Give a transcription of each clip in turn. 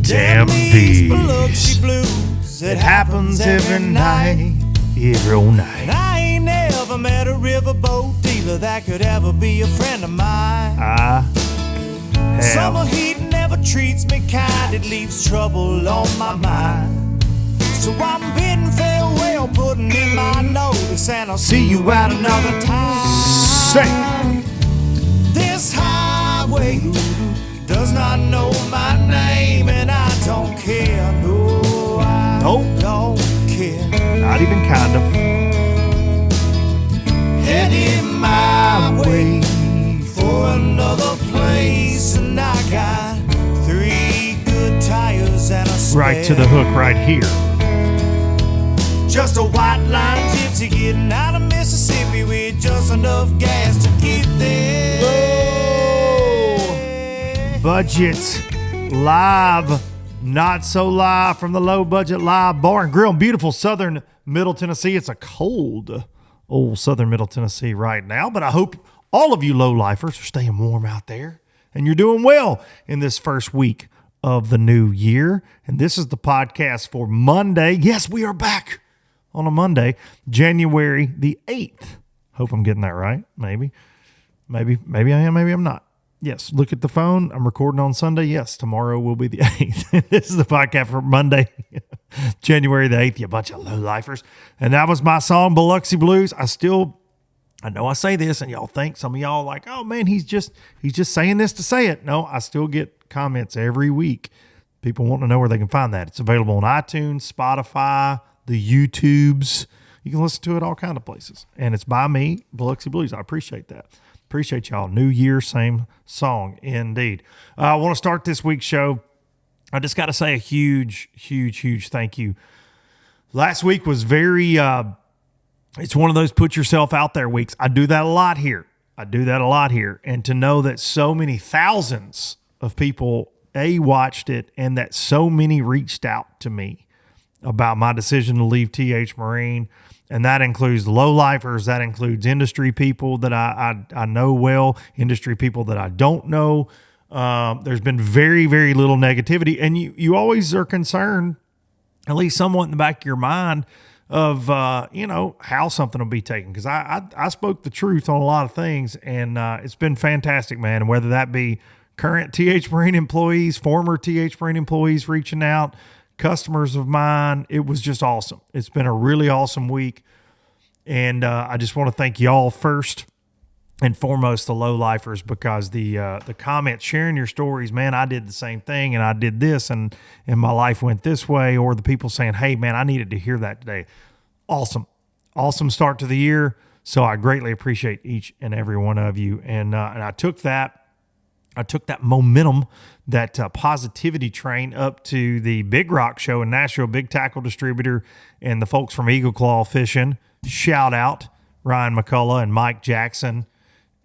Damn these Biloxi blues. It happens every night, every night. And I ain't never met a riverboat dealer that could ever be a friend of mine. I have. Summer heat never treats me kind. It leaves trouble on my mind. So I'm bidding farewell, putting in my notice, and I'll see you at another time. Say. This highway does not know my name, and I don't care. No, I don't care. Not even kind of. Heading my way for another place, and I got 3 good tires and a spare. Right to the hook right here. Just a white line gypsy getting out of Mississippi with just enough gas to get there. Low budget live, not so live from the Low Budget Live Bar and Grill in beautiful southern Middle Tennessee. It's a cold old southern Middle Tennessee right now, but I hope all of you low-lifers are staying warm out there and you're doing well in this first week of the new year. And this is the podcast for Monday. Yes, we are back on a Monday, January the 8th. Hope I'm getting that right. Maybe I am, maybe I'm not. Yes, look at the phone. I'm recording on Sunday. Yes, tomorrow will be the 8th. This is the podcast for Monday, January the 8th, you bunch of low-lifers. And that was my song, Biloxi Blues. I know I say this and y'all think, some of y'all like, oh man, he's just saying this to say it. No, I still get comments every week. People want to know where they can find that. It's available on iTunes, Spotify, the YouTubes. You can listen to it all kind of places. And it's by me, Biloxi Blues. I appreciate that. Appreciate y'all. New year, same song indeed. I want to start this week's show. I just got to say a huge thank you. Last week was very, it's one of those put yourself out there weeks. I do that a lot here. And to know that so many thousands of people, watched it, and that so many reached out to me about my decision to leave TH Marine. And that includes low-lifers. That includes industry people that I know well, industry people that I don't know. There's been very, very little negativity. And you always are concerned, at least somewhat in the back of your mind, of, how something will be taken. Because I spoke the truth on a lot of things, and it's been fantastic, man. And whether that be current TH Marine employees, former TH Marine employees reaching out, customers of mine, it was just awesome. It's been a really awesome week. And I just want to thank y'all first and foremost, the low-lifers, because the comments, sharing your stories, man, I did the same thing and I did this and my life went this way, or the people saying, hey, man, I needed to hear that today. Awesome start to the year. So I greatly appreciate each and every one of you. And I took that momentum, that positivity train up to the Big Rock Show in Nashville, Big Tackle Distributor, and the folks from Eagle Claw Fishing. Shout out Ryan McCullough and Mike Jackson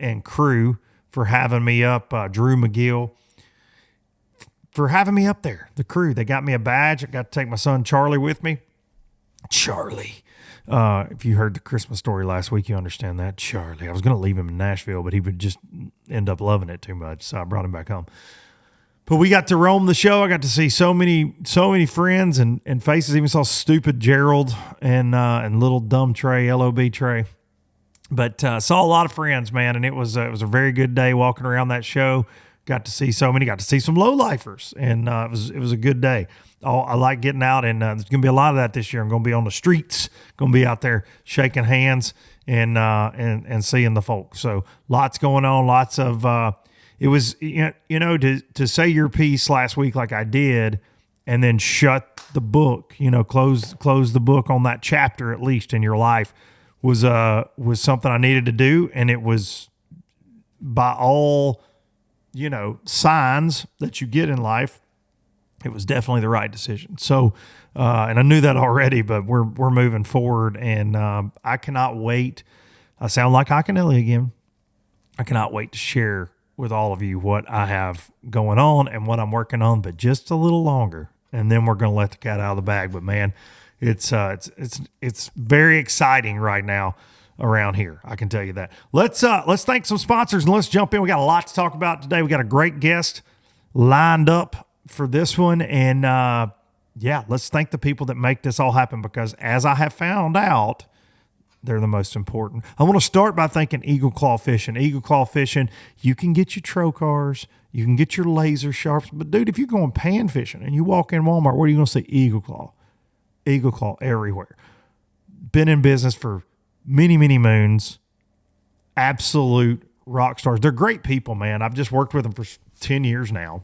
and crew for having me up, Drew McGill, for having me up there. The crew, they got me a badge. I got to take my son Charlie with me. Charlie. If you heard the Christmas story last week, you understand that. Charlie. I was going to leave him in Nashville, but he would just end up loving it too much, so I brought him back home. But we got to roam the show. I got to see so many friends and faces. Even saw stupid Gerald and little dumb Trey, LOB Trey. But saw a lot of friends, man, and it was a very good day walking around that show. Got to see so many. Got to see some low-lifers, and it was a good day. I like getting out, and there's going to be a lot of that this year. I'm going to be on the streets, going to be out there shaking hands and seeing the folks. So lots going on, lots of it was, to say your piece last week like I did, and then shut the book, close the book on that chapter at least in your life was something I needed to do, and it was by all signs that you get in life, it was definitely the right decision. So, and I knew that already, but we're moving forward, and I cannot wait. I sound like Iaconelli again. I cannot wait to share with all of you what I have going on and what I'm working on, but just a little longer, and then we're going to let the cat out of the bag. But man, it's very exciting right now around here. I can tell you that. Let's thank some sponsors and let's jump in. We got a lot to talk about today. We got a great guest lined up for this one. And yeah, let's thank the people that make this all happen, because as I have found out, they're the most important. I want to start by thanking Eagle Claw Fishing. Eagle Claw Fishing, you can get your trocars, you can get your laser sharps, but dude, if you're going pan fishing and you walk in Walmart, what are you going to see? Eagle Claw. Eagle Claw everywhere. Been in business for many, many moons. Absolute rock stars. They're great people, man. I've just worked with them for 10 years now.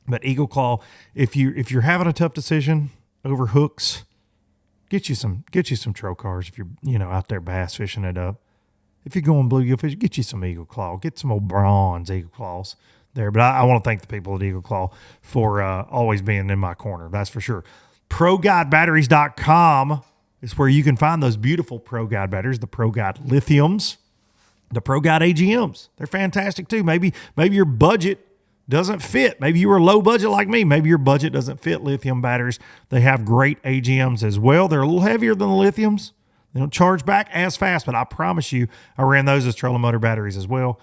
But Eagle Claw, if you're having a tough decision over hooks, get you some trocars. If you're out there bass fishing it up, if you're going bluegill fishing, get you some Eagle Claw. Get some old bronze Eagle Claws there. But I want to thank the people at Eagle Claw for always being in my corner. That's for sure. ProGuideBatteries.com is where you can find those beautiful Pro Guide batteries, the Pro Guide Lithiums, the Pro Guide AGMs. They're fantastic too. Maybe your budget doesn't fit. Maybe you were low budget like me. Maybe your budget doesn't fit lithium batteries. They have great AGMs as well. They're a little heavier than the lithiums. They don't charge back as fast, but I promise you, I ran those as trolling motor batteries as well,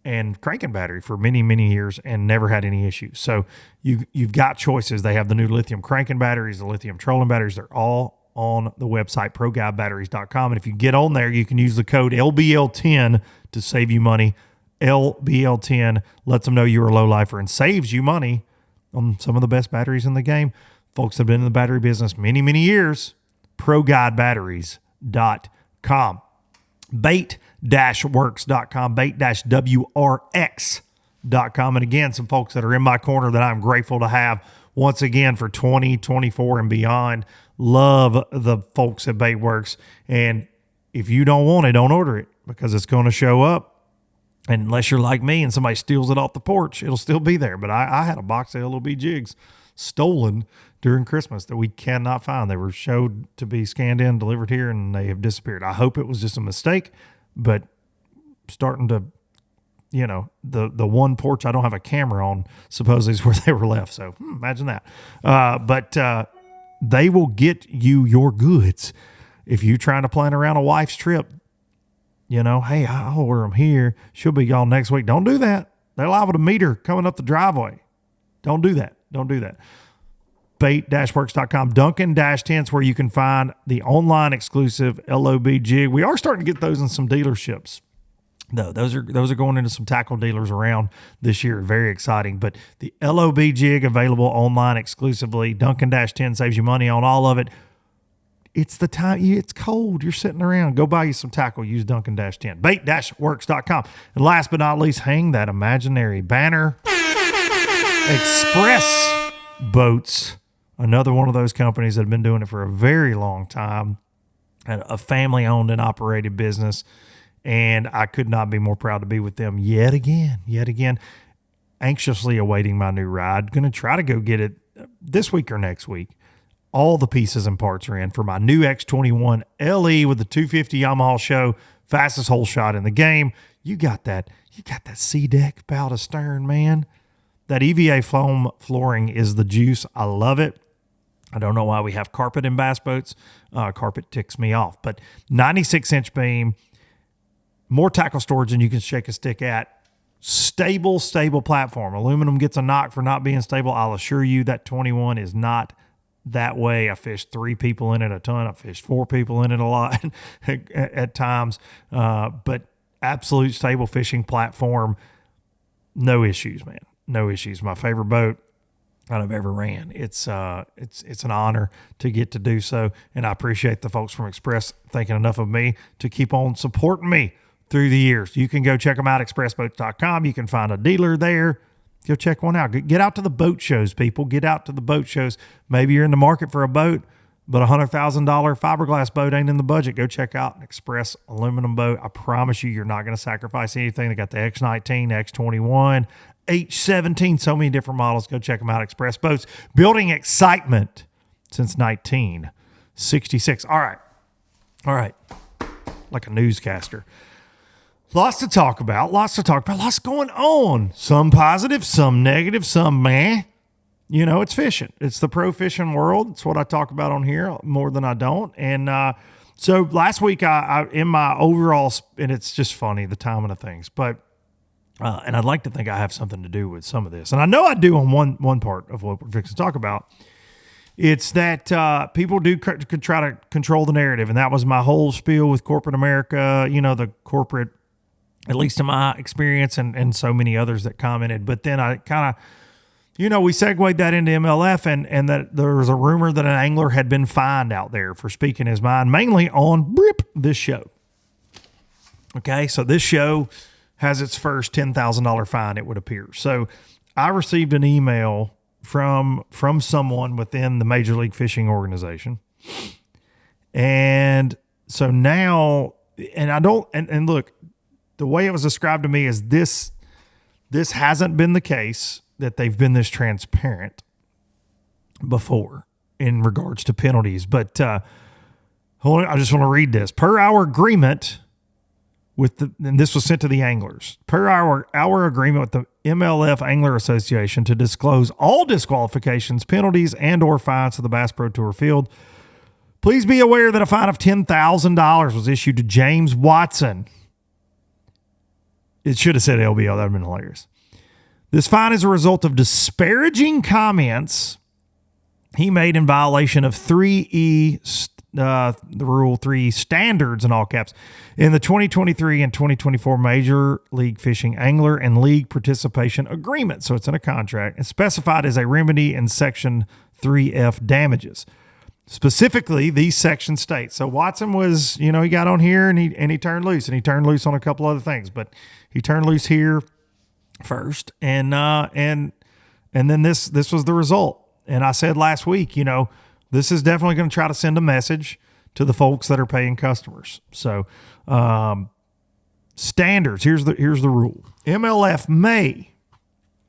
and cranking battery for many, many years and never had any issues. So you've got choices. They have the new lithium cranking batteries, the lithium trolling batteries. They're all on the website, ProGuideBatteries.com. And if you get on there, you can use the code LBL10 to save you money. LBL10 lets them know you're a low lifer and saves you money on some of the best batteries in the game. Folks have been in the battery business many, many years. ProGuideBatteries.com. Bait-works.com, bait-wrx.com. And again, some folks that are in my corner that I'm grateful to have once again for 2024 and beyond. Love the folks at Baitworks. And if you don't want it, don't order it, because it's going to show up. And unless you're like me and somebody steals it off the porch, it'll still be there. But I had a box of LOB jigs stolen during Christmas that we cannot find. They were showed to be scanned in, delivered here, and they have disappeared. I hope it was just a mistake, but starting to, the one porch I don't have a camera on supposedly is where they were left. So imagine that. But they will get you your goods. If you're trying to plan around a wife's trip, hey, I'll order them here. She'll be gone next week. Don't do that. They're liable to meet her coming up the driveway. Don't do that. Bait-works.com. Duncan-Tents, where you can find the online exclusive LOB jig. We are starting to get those in some dealerships. No, those are going into some tackle dealers around this year. Very exciting. But the LOB jig available online exclusively. Duncan-Tent saves you money on all of it. It's the time. It's cold. You're sitting around. Go buy you some tackle. Use Duncan-Tent. Bait-works.com. And last but not least, hang that imaginary banner. Express Boats. Another one of those companies that have been doing it for a very long time. A family-owned and operated business. And I could not be more proud to be with them yet again. Anxiously awaiting my new ride. Going to try to go get it this week or next week. All the pieces and parts are in for my new X21 LE with the 250 Yamaha show. Fastest hole shot in the game. You got that C-deck bow to stern, man. That EVA foam flooring is the juice. I love it. I don't know why we have carpet in bass boats. Carpet ticks me off. But 96-inch beam, more tackle storage than you can shake a stick at. Stable platform. Aluminum gets a knock for not being stable. I'll assure you that 21 is not that way. I fished 3 people in it a ton. I fished 4 people in it a lot at times. But absolute stable fishing platform. No issues, man. No issues. My favorite boat I've ever ran. It's an honor to get to do so. And I appreciate the folks from Express thinking enough of me to keep on supporting me through the years. You can go check them out, expressboats.com. You can find a dealer there. Go check one out. Get out to the boat shows, people. Get out to the boat shows. Maybe you're in the market for a boat, but a $100,000 fiberglass boat ain't in the budget. Go check out an Express aluminum boat. I promise you, you're not going to sacrifice anything. They got the X19, X21, H17, so many different models. Go check them out, Express Boats. Building excitement since 1966. All right. Like a newscaster. Lots to talk about, lots going on. Some positive, some negative, some meh. It's fishing. It's the pro fishing world. It's what I talk about on here more than I don't. And so last week, I in my overall, and it's just funny, the timing of things, but and I'd like to think I have something to do with some of this. And I know I do on one part of what we're fixing to talk about. It's that people do try to control the narrative. And that was my whole spiel with corporate America, the corporate, at least in my experience, and so many others that commented. But then I kind of, we segued that into MLF, and that there was a rumor that an angler had been fined out there for speaking his mind, mainly on this show. Okay, so this show has its first $10,000 fine, it would appear. So I received an email from someone within the Major League Fishing organization. And so now, and look, the way it was described to me is this hasn't been the case, that they've been this transparent before in regards to penalties. But hold on, I just want to read this. Per our agreement and this was sent to the anglers. Per our agreement with the MLF Angler Association to disclose all disqualifications, penalties, and or fines to the Bass Pro Tour field, please be aware that a fine of $10,000 was issued to James Watson. It should have said LBL. That would have been hilarious. This fine is a result of disparaging comments he made in violation of 3E, the Rule 3 standards in all caps, in the 2023 and 2024 Major League Fishing Angler and League Participation Agreement. So it's in a contract and specified as a remedy in Section 3F damages. Specifically, these sections state. So Watson was, he got on here and he turned loose, and he turned loose on a couple other things, but he turned loose here first, and then this was the result. And I said last week, this is definitely going to try to send a message to the folks that are paying customers. So standards, here's the rule. MLF may,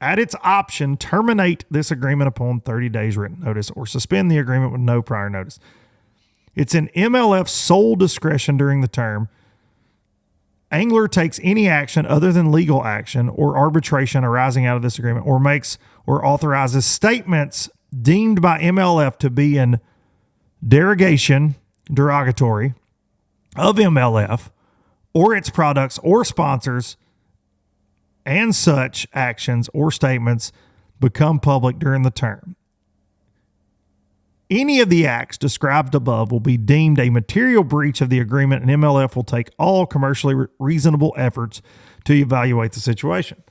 at its option, terminate this agreement upon 30 days written notice or suspend the agreement with no prior notice. It's in MLF's sole discretion during the term. Angler takes any action other than legal action or arbitration arising out of this agreement, or makes or authorizes statements deemed by MLF to be in derogatory of MLF or its products or sponsors, and such actions or statements become public during the term. Any of the acts described above will be deemed a material breach of the agreement, and MLF will take all commercially reasonable efforts to evaluate the situation.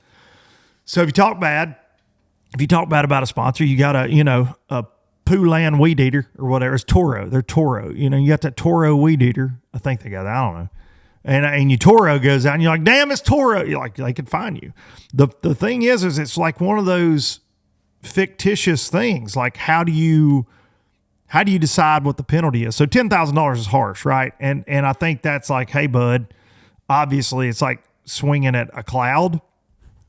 So if you talk bad about a sponsor, you got a Poulan weed eater or whatever. It's Toro. They're Toro. You got that Toro weed eater. I think they got that. I don't know. And your Toro goes out and you're like, damn, it's Toro. You're like, they could find you. The thing is it's like one of those fictitious things. Like, how do you decide what the penalty is? So $10,000 is harsh, right? And I think that's like, hey, bud, obviously it's like swinging at a cloud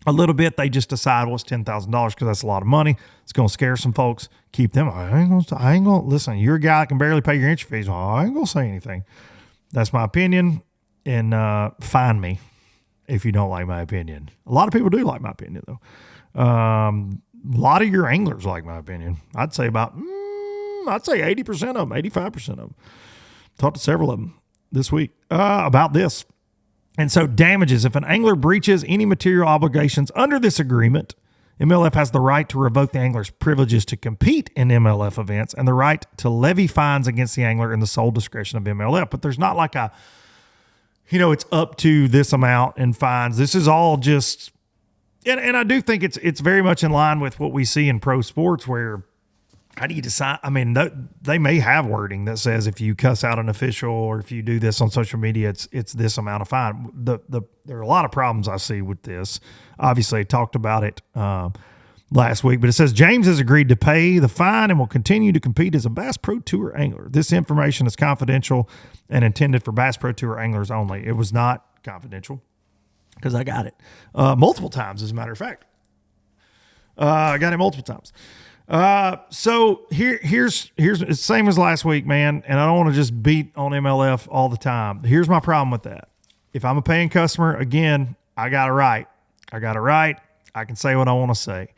a little bit. They just decide, well, it's $10,000 because that's a lot of money. It's going to scare some folks. Keep them. I ain't going to listen. You're a guy that can barely pay your entry fees. I ain't going to say anything. That's my opinion. And find me if you don't like my opinion. A lot of people do like my opinion, though. A lot of your anglers like my opinion. I'd say 80% of them, 85% of them. Talked to several of them this week about this. And so damages. If an angler breaches any material obligations under this agreement, MLF has the right to revoke the angler's privileges to compete in MLF events and the right to levy fines against the angler in the sole discretion of MLF. But there's not like it's up to this amount in fines. This is all just, and I do think it's very much in line with what we see in pro sports, where how do you decide? I mean, they may have wording that says if you cuss out an official or if you do this on social media, it's this amount of fine. There are a lot of problems I see with this. Obviously, I talked about it last week, but it says James has agreed to pay the fine and will continue to compete as a Bass Pro Tour angler. This information is confidential and intended for Bass Pro Tour anglers only. It was not confidential because I got it multiple times, as a matter of fact. I got it multiple times. So here's it's the same as last week, man. And I don't want to just beat on MLF all the time. Here's my problem with that. If I'm a paying customer, again, I got it right. I can say what I want to say.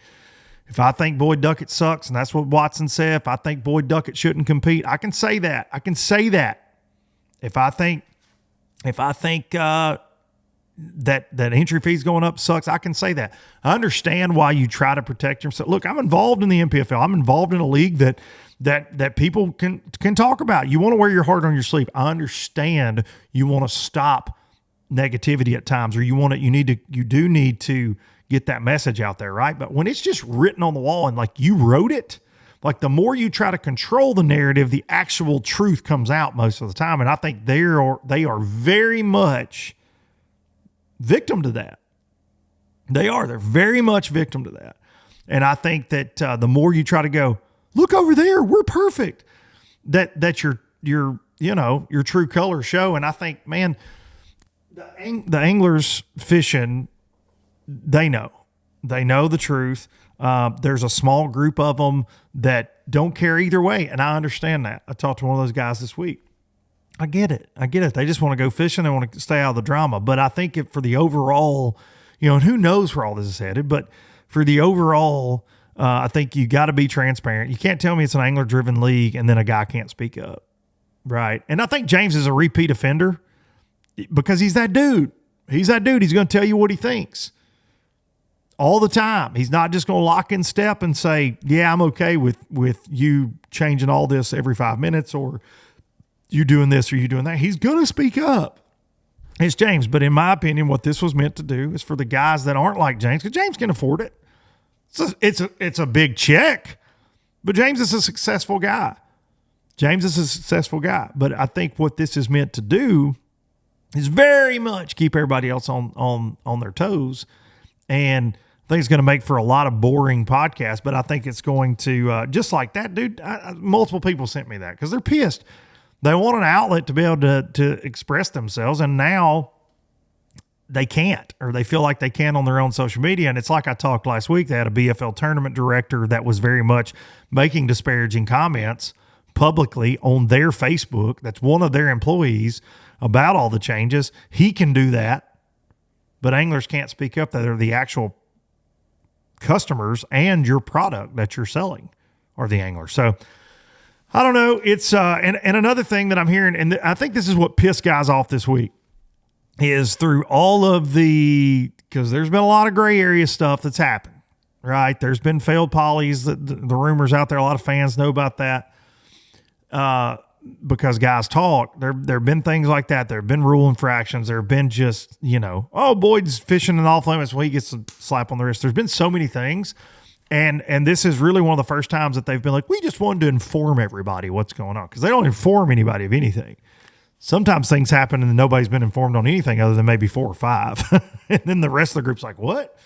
If I think Boyd Duckett sucks, and that's what Watson said, if I think Boyd Duckett shouldn't compete, I can say that. If I think that entry fees going up sucks. I can say that. I understand why you try to protect yourself. Look, I'm involved in the NPFL. I'm involved in a league that people can talk about. You want to wear your heart on your sleeve. I understand you want to stop negativity at times, or you do need to get that message out there, right? But when it's just written on the wall and like you wrote it, like the more you try to control the narrative, the actual truth comes out most of the time. And I think they are very much victim to that. They're very much victim to that. And I think that the more you try to go, look over there, we're perfect, that your true colors show. And I think, man, the anglers fishing, they know the truth. There's a small group of them that don't care either way. And I understand that. I talked to one of those guys this week. I get it. They just want to go fishing. They want to stay out of the drama. But I think for the overall, and who knows where all this is headed, but for the overall, I think you got to be transparent. You can't tell me it's an angler driven league and then a guy can't speak up. Right. And I think James is a repeat offender because he's that dude. He's going to tell you what he thinks all the time. He's not just going to lock in step and say, yeah, I'm okay with you changing all this every 5 minutes, or you doing this or you doing that. He's going to speak up. It's James. But in my opinion, what this was meant to do is for the guys that aren't like James, because James can afford it. It's a big check, but James is a successful guy. But I think what this is meant to do is very much keep everybody else on their toes. And I think it's going to make for a lot of boring podcasts, but I think it's going to, just like that, dude, multiple people sent me that because they're pissed. They want an outlet to be able to express themselves, and now they can't, or they feel like they can on their own social media. And it's like I talked last week, they had a BFL tournament director that was very much making disparaging comments publicly on their Facebook. That's one of their employees about all the changes. He can do that, but anglers can't speak up that they're the actual customers and your product that you're selling are the anglers. So I don't know. It's and another thing that I'm hearing, and I think this is what pissed guys off this week, is through all of because there's been a lot of gray area stuff that's happened, right? There's been failed polys, the rumors out there. A lot of fans know about that because guys talk. There have been things like that. There have been rule infractions. There have been just, Boyd's fishing in off limits. Well, he gets a slap on the wrist. There's been so many things. And this is really one of the first times that they've been like, we just wanted to inform everybody what's going on, because they don't inform anybody of anything. Sometimes things happen and nobody's been informed on anything other than maybe 4 or 5. And then the rest of the group's like, what?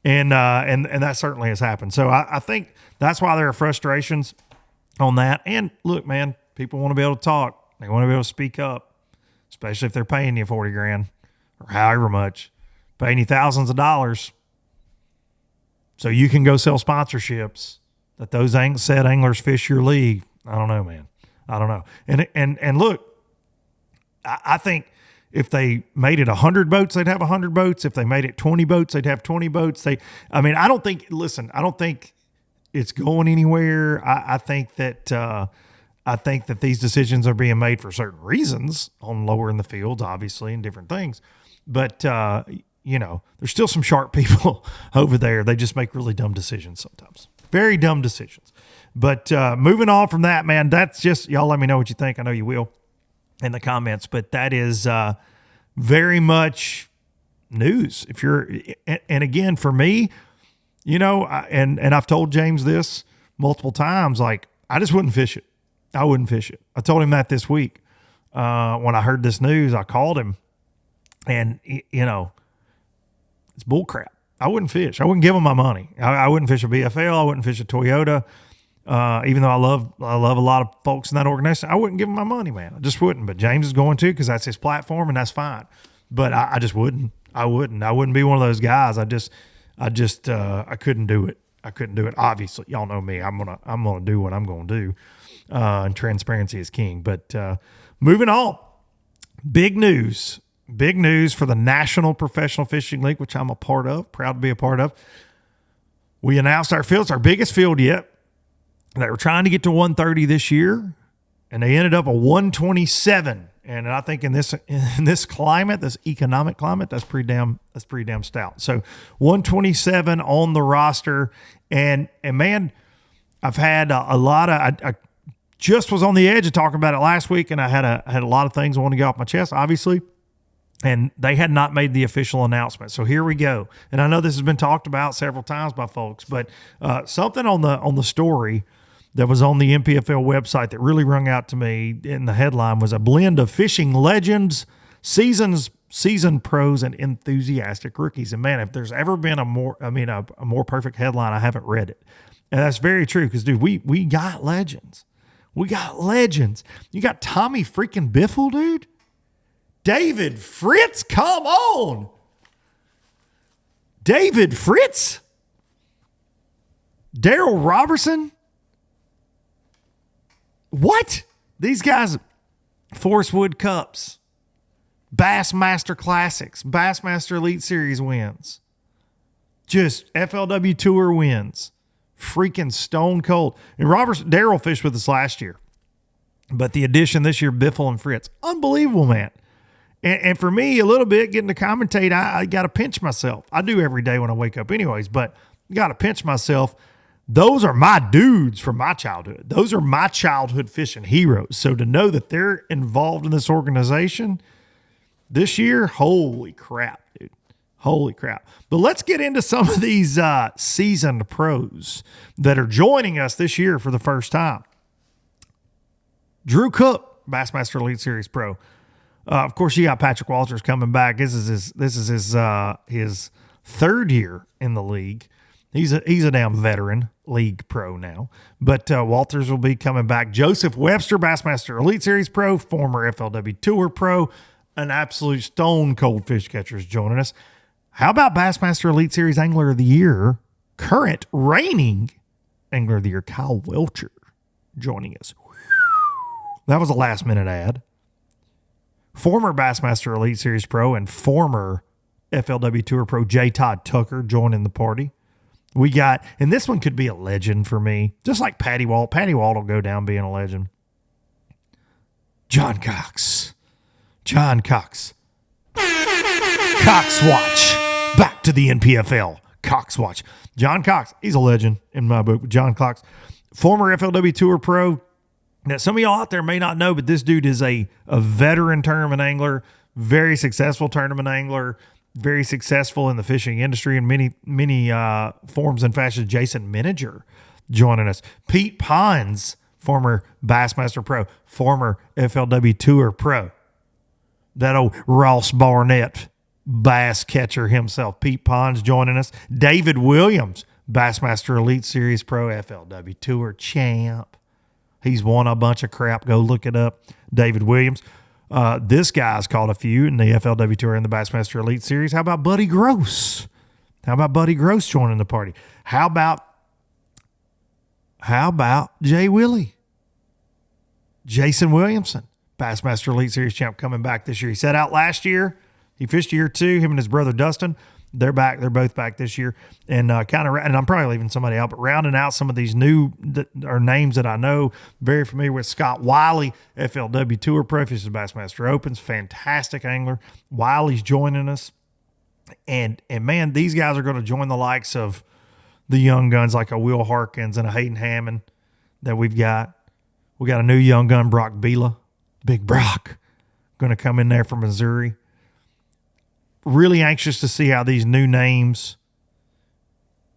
And that certainly has happened. So I think that's why there are frustrations on that. And look, man, people want to be able to talk. They want to be able to speak up, especially if they're paying you $40,000 or however much, paying you thousands of dollars. So you can go sell sponsorships that those said anglers fish your league. I don't know, man. I don't know. And look, I think if they made it 100 boats, they'd have 100 boats. If they made it 20 boats, they'd have 20 boats. I don't think it's going anywhere. I think that these decisions are being made for certain reasons on lower in the fields, obviously, and different things. But, there's still some sharp people over there. They just make really dumb decisions sometimes. Very dumb decisions. But moving on from that, man, that's just, y'all let me know what you think. I know you will in the comments. But that is very much news. And again, for me, and I've told James this multiple times, like, I just wouldn't fish it. I wouldn't fish it. I told him that this week. When I heard this news, I called him, and, it's bull crap. I wouldn't fish. I wouldn't give them my money. I wouldn't fish a BFL. I wouldn't fish a Toyota. Even though I love a lot of folks in that organization, I wouldn't give them my money, man. I just wouldn't. But James is going to, because that's his platform, and that's fine. But I just wouldn't. I wouldn't be one of those guys. I couldn't do it. I couldn't do it. Obviously, y'all know me. I'm gonna do what I'm gonna do. And transparency is king. But moving on, big news for the National Professional Fishing League, which I'm a part of, proud to be a part of. We announced our field. It's our biggest field yet. They were trying to get to 130 this year, and they ended up a 127 And I think in this climate, this economic climate, that's pretty damn stout. So 127 on the roster, and man, I've had a lot of. I just was on the edge of talking about it last week, and I had a lot of things I want to get off my chest, obviously. And they had not made the official announcement. So here we go. And I know this has been talked about several times by folks, but something on the story that was on the NPFL website that really rung out to me in the headline was a blend of fishing legends, seasoned pros, and enthusiastic rookies. And man, if there's ever been a more perfect headline, I haven't read it. And that's very true because, dude, we got legends. We got legends. You got Tommy freaking Biffle, dude. David Fritz, come on. David Fritz. Daryl Robertson. What? These guys, Forest Wood Cups, Bassmaster Classics, Bassmaster Elite Series wins, just FLW Tour wins, freaking stone cold. And Daryl fished with us last year, but the addition this year, Biffle and Fritz, unbelievable, man. And for me, a little bit getting to commentate, I got to pinch myself. I do every day when I wake up anyways, but got to pinch myself. Those are my dudes from my childhood. Those are my childhood fishing heroes. So to know that they're involved in this organization this year, holy crap, dude. Holy crap. But let's get into some of these seasoned pros that are joining us this year for the first time. Drew Cook, Bassmaster Elite Series Pro. Of course, you got Patrick Walters coming back. This is his third year in the league. He's a damn veteran league pro now. But Walters will be coming back. Joseph Webster, Bassmaster Elite Series Pro, former FLW Tour Pro, an absolute stone cold fish catcher is joining us. How about Bassmaster Elite Series Angler of the Year, current reigning Angler of the Year, Kyle Welcher, joining us. That was a last minute ad. Former Bassmaster Elite Series Pro and former FLW Tour Pro J. Todd Tucker joining the party. We got, and this one could be a legend for me, just like Patty Walt. Patty Walt will go down being a legend. John Cox. Cox Watch. Back to the NPFL. Cox Watch. John Cox, he's a legend in my book. John Cox, former FLW Tour Pro. Now, some of y'all out there may not know, but this dude is a veteran tournament angler, very successful tournament angler, very successful in the fishing industry in many forms and fashions. Jason Miniger joining us. Pete Pines, former Bassmaster Pro, former FLW Tour Pro. That old Ross Barnett bass catcher himself, Pete Pines, joining us. David Williams, Bassmaster Elite Series Pro, FLW Tour champ. He's won a bunch of crap. Go look it up. David Williams. This guy's caught a few in the FLW Tour and the Bassmaster Elite Series. How about Buddy Gross? Joining the party? How about Jay Willie? Jason Williamson, Bassmaster Elite Series champ, coming back this year. He set out last year. He fished year 2, him and his brother Dustin. They're back. They're both back this year. And and I'm probably leaving somebody out, but rounding out some of these new names that I know, very familiar with. Scott Wiley, FLW Tour Pro, fishes Bassmaster Opens, fantastic angler. Wiley's joining us. And man, these guys are going to join the likes of the young guns like a Will Harkins and a Hayden Hammond that we've got. We got a new young gun, Brock Bila, Big Brock, going to come in there from Missouri. Really anxious to see how these new names,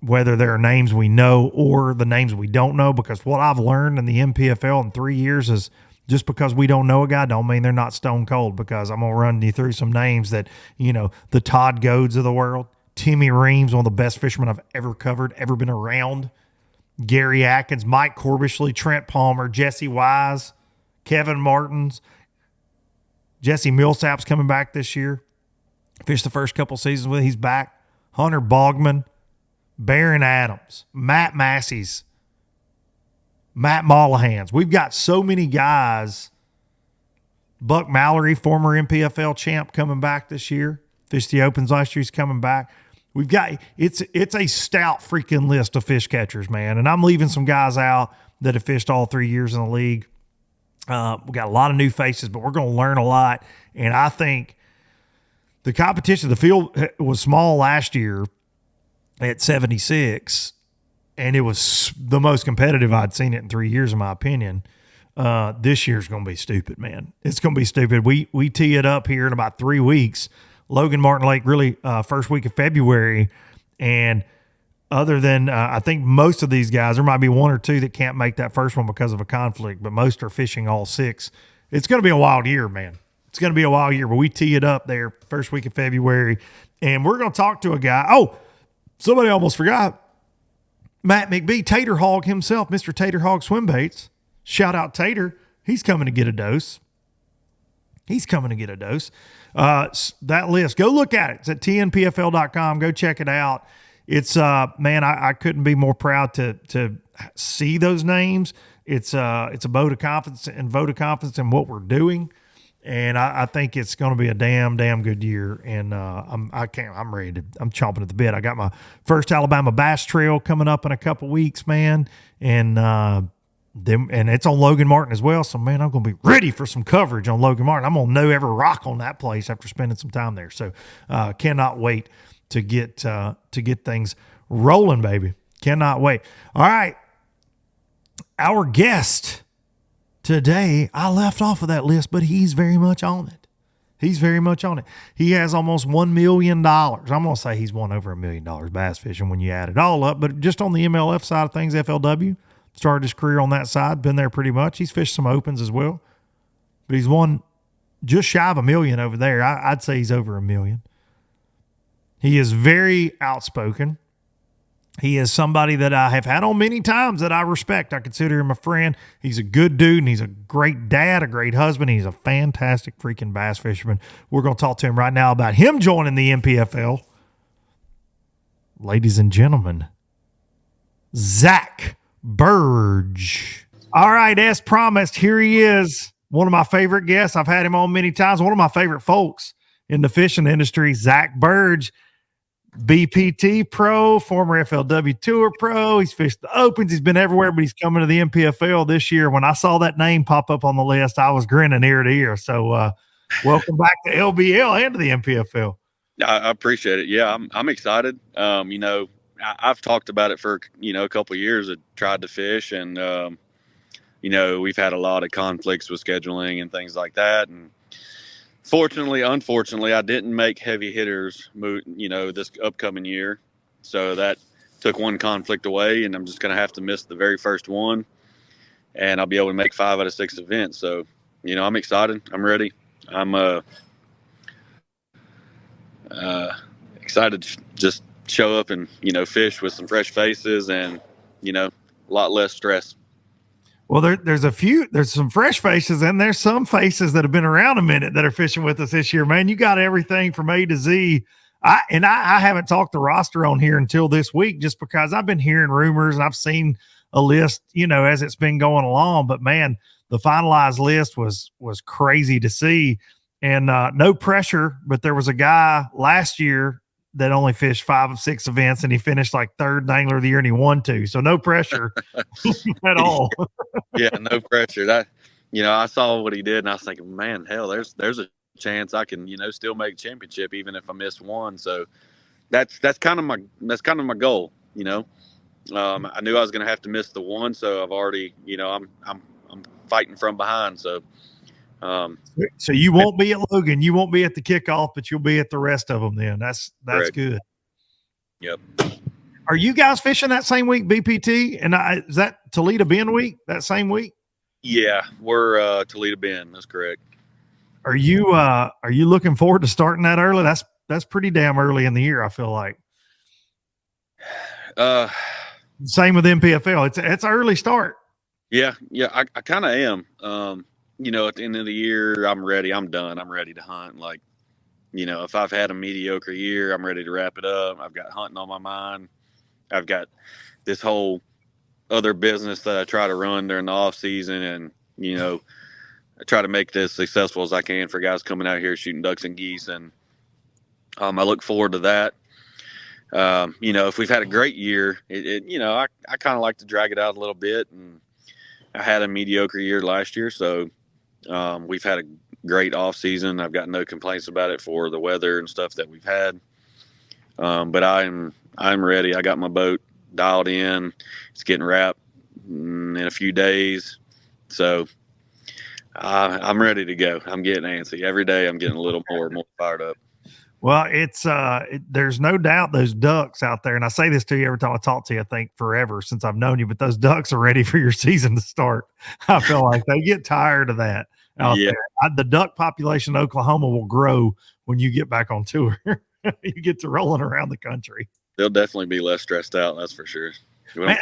whether they're names we know or the names we don't know, because what I've learned in the NPFL in 3 years is just because we don't know a guy don't mean they're not stone cold, because I'm going to run you through some names that, the Todd Goads of the world. Timmy Reams, one of the best fishermen I've ever covered, ever been around. Gary Atkins, Mike Corbishley, Trent Palmer, Jesse Wise, Kevin Martins. Jesse Millsap's coming back this year. Fished the first couple seasons with. He's back. Hunter Bogman, Barron Adams, Matt Massey's, Matt Mollahans. We've got so many guys. Buck Mallory, former NPFL champ, coming back this year. Fished the Opens last year. He's coming back. We've got it's a stout freaking list of fish catchers, man. And I'm leaving some guys out that have fished all 3 years in the league. We got a lot of new faces, but we're going to learn a lot. And I think the competition, the field was small last year at 76, and it was the most competitive I'd seen it in 3 years, in my opinion. This year's going to be stupid, man. It's going to be stupid. We tee it up here in about 3 weeks. Logan Martin Lake, really first week of February. And other than I think most of these guys, there might be one or two that can't make that first one because of a conflict, but most are fishing all 6. It's going to be a wild year, man. It's going to be a wild year, but we tee it up there first week of February. And we're going to talk to a guy. Oh, somebody almost forgot. Matt McBee, Tater Hog himself, Mr. Tater Hog Swim Baits. Shout out Tater. He's coming to get a dose. That list, go look at it. It's at tnpfl.com. Go check it out. It's man, I couldn't be more proud to see those names. It's a vote of confidence in what we're doing. And I think it's going to be a damn good year. And I'm ready I'm chomping at the bit. I got my first Alabama Bass Trail coming up in a couple weeks, man. And it's on Logan Martin as well. So man, I'm going to be ready for some coverage on Logan Martin. I'm going to know every rock on that place after spending some time there. So cannot wait to get things rolling, baby. Cannot wait. All right. Our guest today, I left off of that list, but he's very much on it. He has almost $1 million. I'm going to say he's won over $1 million bass fishing when you add it all up. But just on the MLF side of things, FLW, started his career on that side, been there pretty much. He's fished some opens as well. But he's won just shy of $1 million over there. I'd say he's over $1 million. He is very outspoken. He is somebody that I have had on many times that I respect. I consider him a friend. He's a good dude, and he's a great dad, a great husband. He's a fantastic freaking bass fisherman. We're going to talk to him right now about him joining the NPFL. Ladies and gentlemen, Zack Birge. All right, as promised, here he is. One of my favorite guests. I've had him on many times. One of my favorite folks in the fishing industry, Zack Birge. BPT pro, former FLW Tour pro. He's fished the Opens. He's been everywhere, but he's coming to the NPFL this year. When I saw that name pop up on the list, I was grinning ear to ear. So welcome back to LBL and to the NPFL. I appreciate it. Yeah, I'm excited. I've talked about it for, a couple of years. I tried to fish, and, we've had a lot of conflicts with scheduling and things like that. And unfortunately, I didn't make heavy hitters, this upcoming year. So that took one conflict away, and I'm just going to have to miss the very first one, and I'll be able to make 5 out of 6 events. So, I'm excited. I'm ready. I'm excited to just show up and, fish with some fresh faces and, a lot less stress. Well, there's some fresh faces, and there's some faces that have been around a minute that are fishing with us this year, man. You got everything from A to Z. I haven't talked the roster on here until this week, just because I've been hearing rumors and I've seen a list, as it's been going along. But man, the finalized list was crazy to see, and no pressure. But there was a guy last year that only fished 5 of 6 events, and he finished like 3rd Angler of the Year, and he won 2. So no pressure at all. Yeah, no pressure. That, I saw what he did, and I was thinking, man, hell, there's a chance I can, still make championship even if I miss one. So that's kind of my goal. I knew I was going to have to miss the one, so I've already, I'm fighting from behind. So. So you won't be at Logan, you won't be at the kickoff, but you'll be at the rest of them. Then that's correct. Good. Yep. Are you guys fishing that same week, BPT? And is that Toledo Bend week? That same week? Yeah, we're Toledo Bend. That's correct. Are you looking forward to starting that early? That's pretty damn early in the year, I feel like. Same with NPFL. It's an early start. Yeah, I kind of am. At the end of the year, I'm ready. I'm done. I'm ready to hunt. Like, if I've had a mediocre year, I'm ready to wrap it up. I've got hunting on my mind. I've got this whole other business that I try to run during the off season, and, I try to make this successful as I can for guys coming out here shooting ducks and geese. And I look forward to that. If we've had a great year, I kind of like to drag it out a little bit and, I had a mediocre year last year, so we've had a great off season. I've got no complaints about it for the weather and stuff that we've had. But I'm ready. I got my boat dialed in. It's getting wrapped in a few days, so I'm ready to go. I'm getting antsy every day. I'm getting a little more and more fired up. Well, there's no doubt those ducks out there, and I say this to you every time I talk to you, I think forever since I've known you, but those ducks are ready for your season to start. I feel like they get tired of that out Yeah. there. The duck population in Oklahoma will grow when you get back on tour. You get to rolling around the country. They'll definitely be less stressed out. That's for sure. Man,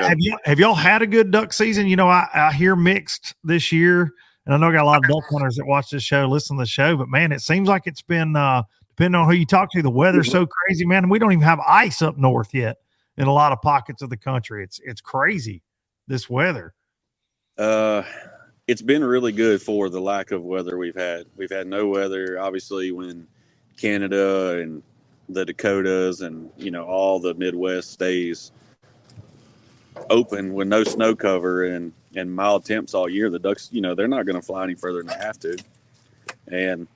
have y'all had a good duck season? You know, I hear mixed this year, and I know I got a lot of duck hunters that watch this show, listen to the show, but man, it seems like it's been, depending on who you talk to, the weather's so crazy, man. And we don't even have ice up north yet in a lot of pockets of the country. It's crazy, this weather. It's been really good for the lack of weather we've had. We've had no weather, obviously, when Canada and the Dakotas and, all the Midwest stays open with no snow cover and mild temps all year. The ducks, they're not going to fly any further than they have to. And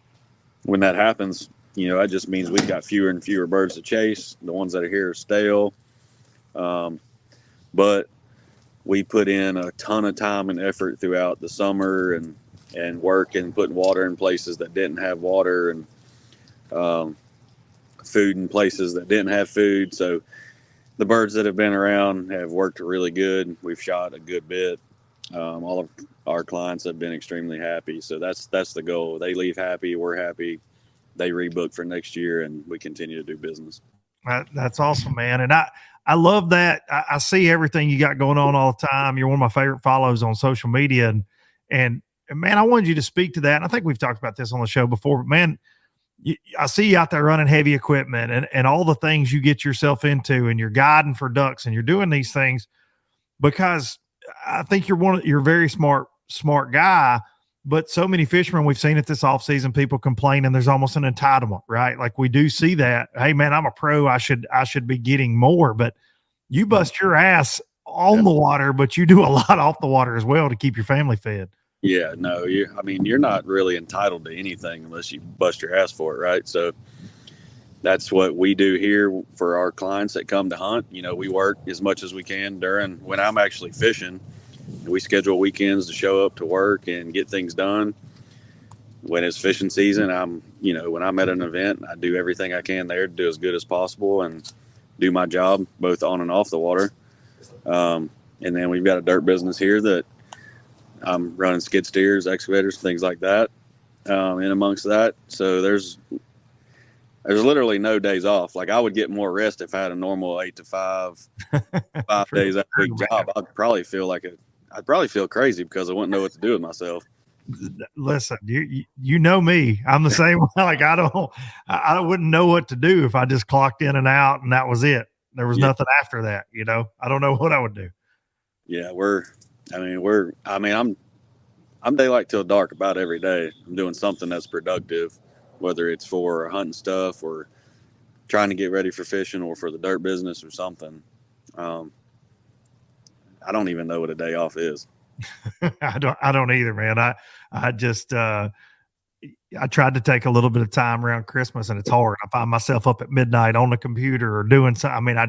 when that happens, that just means we've got fewer and fewer birds to chase. The ones that are here are stale. But we put in a ton of time and effort throughout the summer and work and putting water in places that didn't have water and food in places that didn't have food. So the birds that have been around have worked really good. We've shot a good bit. All of our clients have been extremely happy. So that's the goal. They leave happy. We're happy. They rebook for next year, and we continue to do business. That's awesome, man. And I love that. I see everything you got going on all the time. You're one of my favorite follows on social media. And man, I wanted you to speak to that. And I think we've talked about this on the show before, but man, I see you out there running heavy equipment and all the things you get yourself into, and you're guiding for ducks and you're doing these things because I think you're a very smart guy. But so many fishermen we've seen it this off season, people complain, and there's almost an entitlement, right? Like we do see that. Hey man, I'm a pro. I should be getting more, but you bust your ass on the water, but you do a lot off the water as well to keep your family fed. Yeah, no, you're not really entitled to anything unless you bust your ass for it, right? So that's what we do here for our clients that come to hunt. We work as much as we can when I'm actually fishing. We schedule weekends to show up to work and get things done. When it's fishing season, when I'm at an event, I do everything I can there to do as good as possible and do my job both on and off the water. And then we've got a dirt business here that I'm running skid steers, excavators, things like that in amongst that. So there's literally no days off. Like I would get more rest if I had a normal 8 to 5, 5 days at a big job. I'd probably feel crazy because I wouldn't know what to do with myself. Listen, you know me. I'm the same way. Like I wouldn't know what to do if I just clocked in and out and that was it. There was nothing after that. I don't know what I would do. Yeah, I'm daylight till dark about every day. I'm doing something that's productive, whether it's for hunting stuff or trying to get ready for fishing or for the dirt business or something. I don't even know what a day off is. I don't either, man. I just, I tried to take a little bit of time around Christmas and it's hard. I find myself up at midnight on the computer or doing something. I mean, I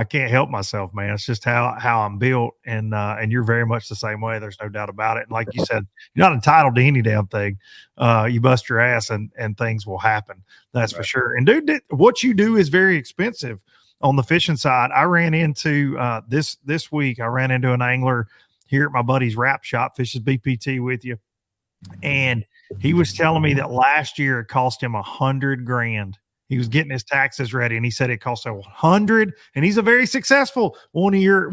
can't help myself, man. It's just how I'm built. And you're very much the same way. There's no doubt about it. And like you said, you're not entitled to any damn thing. You bust your ass and things will happen. That's right. For sure. And dude, what you do is very expensive on the fishing side. I ran into, this week, I ran into an angler here at my buddy's wrap shop, Fishes BPT with you. And he was telling me that last year it cost him $100,000. He was getting his taxes ready, and he said it cost him 100. And he's a very successful one of your.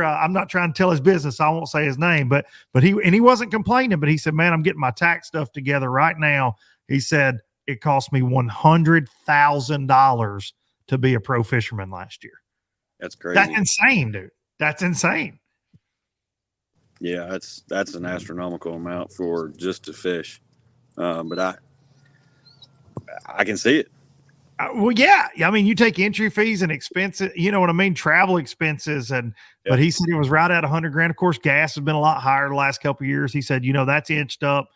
I'm not trying to tell his business. I won't say his name, but he wasn't complaining. But he said, "Man, I'm getting my tax stuff together right now." He said it cost me $100,000 to be a pro fisherman last year. That's crazy. That's insane, dude. That's insane. Yeah, that's an astronomical amount for just to fish. But I can see it. Well, yeah. I mean, you take entry fees and expenses, you know what I mean? Travel expenses. But he said it was right at 100 grand. Of course, gas has been a lot higher the last couple of years. He said, that's inched up,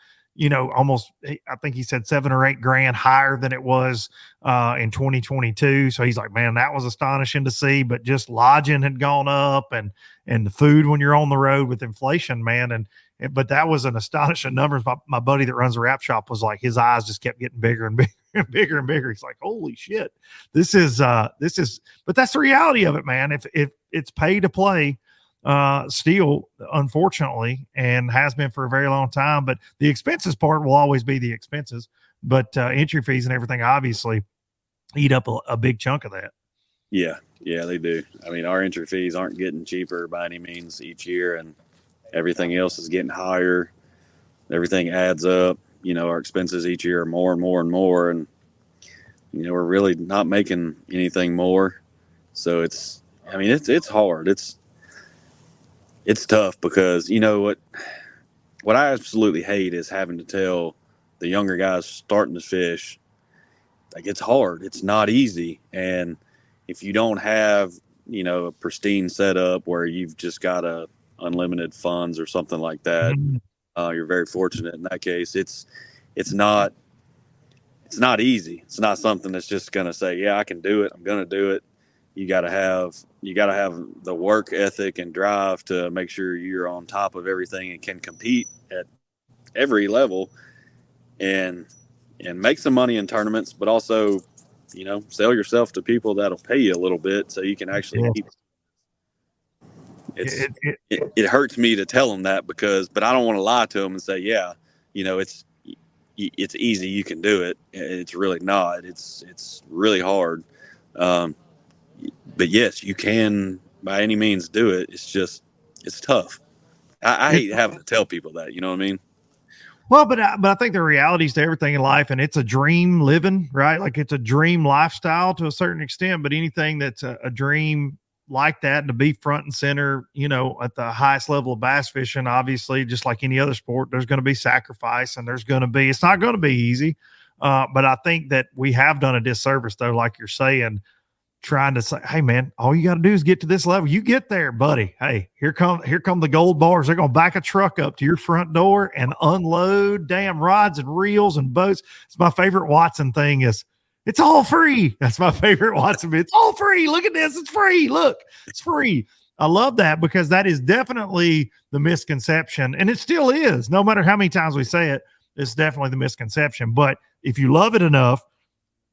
almost, I think he said 7 or 8 grand higher than it was in 2022. So he's like, man, that was astonishing to see. But just lodging had gone up and the food when you're on the road with inflation, man. But that was an astonishing number. My buddy that runs a wrap shop was like, his eyes just kept getting bigger and bigger and bigger and bigger. He's like, holy shit, but that's the reality of it, man. If it's pay to play, still, unfortunately, and has been for a very long time, but the expenses part will always be the expenses, but entry fees and everything obviously eat up a big chunk of that. Yeah, they do. I mean, our entry fees aren't getting cheaper by any means each year, and everything else is getting higher. Everything adds up. Our expenses each year are more and more and more, and we're really not making anything more. So it's hard. It's tough because what I absolutely hate is having to tell the younger guys starting to fish, like, it's hard. It's not easy, and if you don't have a pristine setup where you've just got unlimited funds or something like that, you're very fortunate in that case. It's not easy. It's not something that's just going to say, yeah, I can do it. I'm going to do it. You got to have the work ethic and drive to make sure you're on top of everything and can compete at every level and make some money in tournaments, but also, sell yourself to people that'll pay you a little bit so you can actually keep. It hurts me to tell them that but I don't want to lie to them and say, yeah, it's easy. You can do it. It's really not. It's really hard. But yes, you can by any means do it. It's tough. I hate having to tell people that, you know what I mean? Well, but I think the realities to everything in life, and it's a dream living, right? Like it's a dream lifestyle to a certain extent, but anything that's a dream like that, and to be front and center, at the highest level of bass fishing, obviously, just like any other sport, there's going to be sacrifice, and it's not going to be easy. But I think that we have done a disservice, though, like you're saying, trying to say, hey man, all you got to do is get to this level. You get there, buddy. Hey, here come the gold bars. They're going to back a truck up to your front door and unload damn rods and reels and boats. It's my favorite Watson thing is it's all free. That's my favorite Watson. It's all free. Look at this. It's free. Look, it's free. I love that because that is definitely the misconception. And it still is. No matter how many times we say it, it's definitely the misconception. But if you love it enough,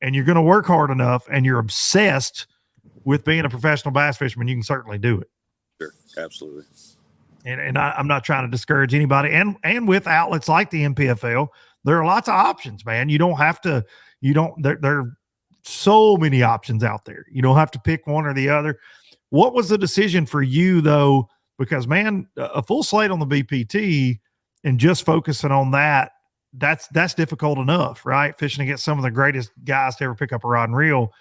and you're going to work hard enough and you're obsessed with being a professional bass fisherman, you can certainly do it. Sure. Absolutely. And I'm not trying to discourage anybody. And with outlets like the NPFL, there are lots of options, man. You don't have to, there are so many options out there. You don't have to pick one or the other. What was the decision for you though? Because man, a full slate on the BPT and just focusing on that, that's difficult enough, right? Fishing against some of the greatest guys to ever pick up a rod and reel.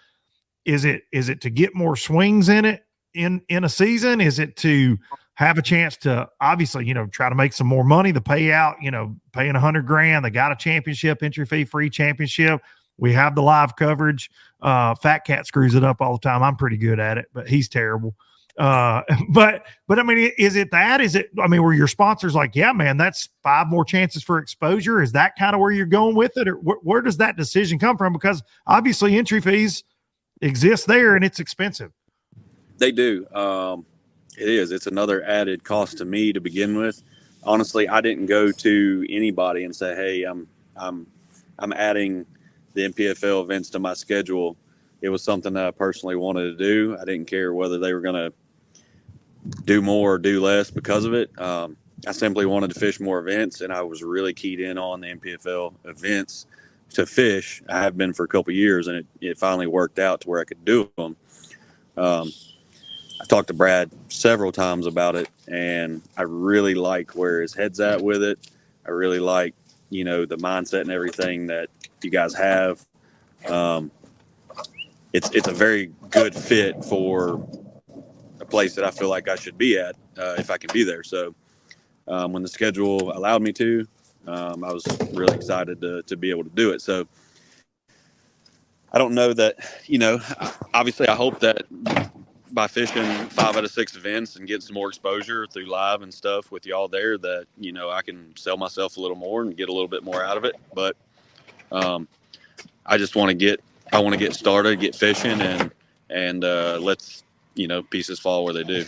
Is it to get more swings in it in a season? Is it to have a chance to obviously, try to make some more money, the payout, paying 100 grand, they got a championship, entry fee free championship. We have the live coverage. Fat Cat screws it up all the time. I'm pretty good at it, but he's terrible. But I mean, is it where your sponsors like, yeah, man, that's 5 more chances for exposure? Is that kind of where you're going with it? Or where does that decision come from? Because obviously entry fees exist there and it's expensive. They do. It is. It's another added cost to me to begin with. Honestly, I didn't go to anybody and say, hey, I'm adding the NPFL events to my schedule. It was something that I personally wanted to do. I didn't care whether they were going to do more or do less because of it. I simply wanted to fish more events, and I was really keyed in on the NPFL events to fish. I have been for a couple of years, and it finally worked out to where I could do them. I talked to Brad several times about it, and I really like where his head's at with it. I really like, the mindset and everything that you guys have. It's a very good fit for a place that I feel like I should be at if I can be there. So when the schedule allowed me to, I was really excited to be able to do it. So I don't know that, obviously I hope that by fishing 5 out of 6 events and getting some more exposure through live and stuff with y'all there, that, I can sell myself a little more and get a little bit more out of it. But I just want to get started, get fishing, and let's, pieces fall where they do.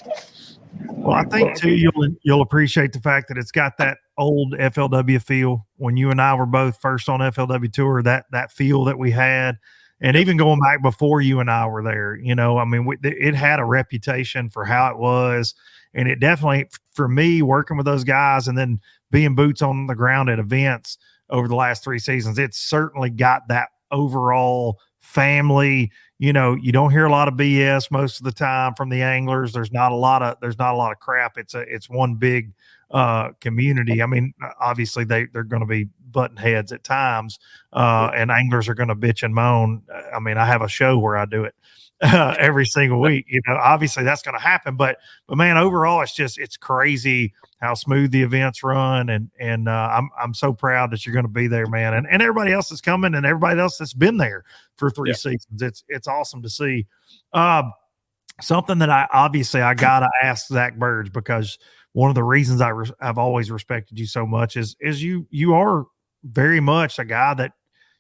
Well, I think too you'll appreciate the fact that it's got that old FLW feel. When you and I were both first on FLW tour, that feel that we had, and even going back before you and I were there, it had a reputation for how it was, and it definitely, for me, working with those guys and then being boots on the ground at events over the last 3 seasons, it's certainly got that overall family. You don't hear a lot of BS most of the time from the anglers. There's not a lot of crap. It's one big community. I mean, obviously they're going to be button heads at times, and anglers are going to bitch and moan. I mean, I have a show where I do it every single week. Obviously that's going to happen, but man, overall, it's crazy how smooth the events run, and I'm so proud that you're going to be there, man, and everybody else that's coming and everybody else that's been there for 3 seasons. It's awesome to see. Something that I gotta ask Zack Birge, because one of the reasons I've always respected you so much is you are very much a guy that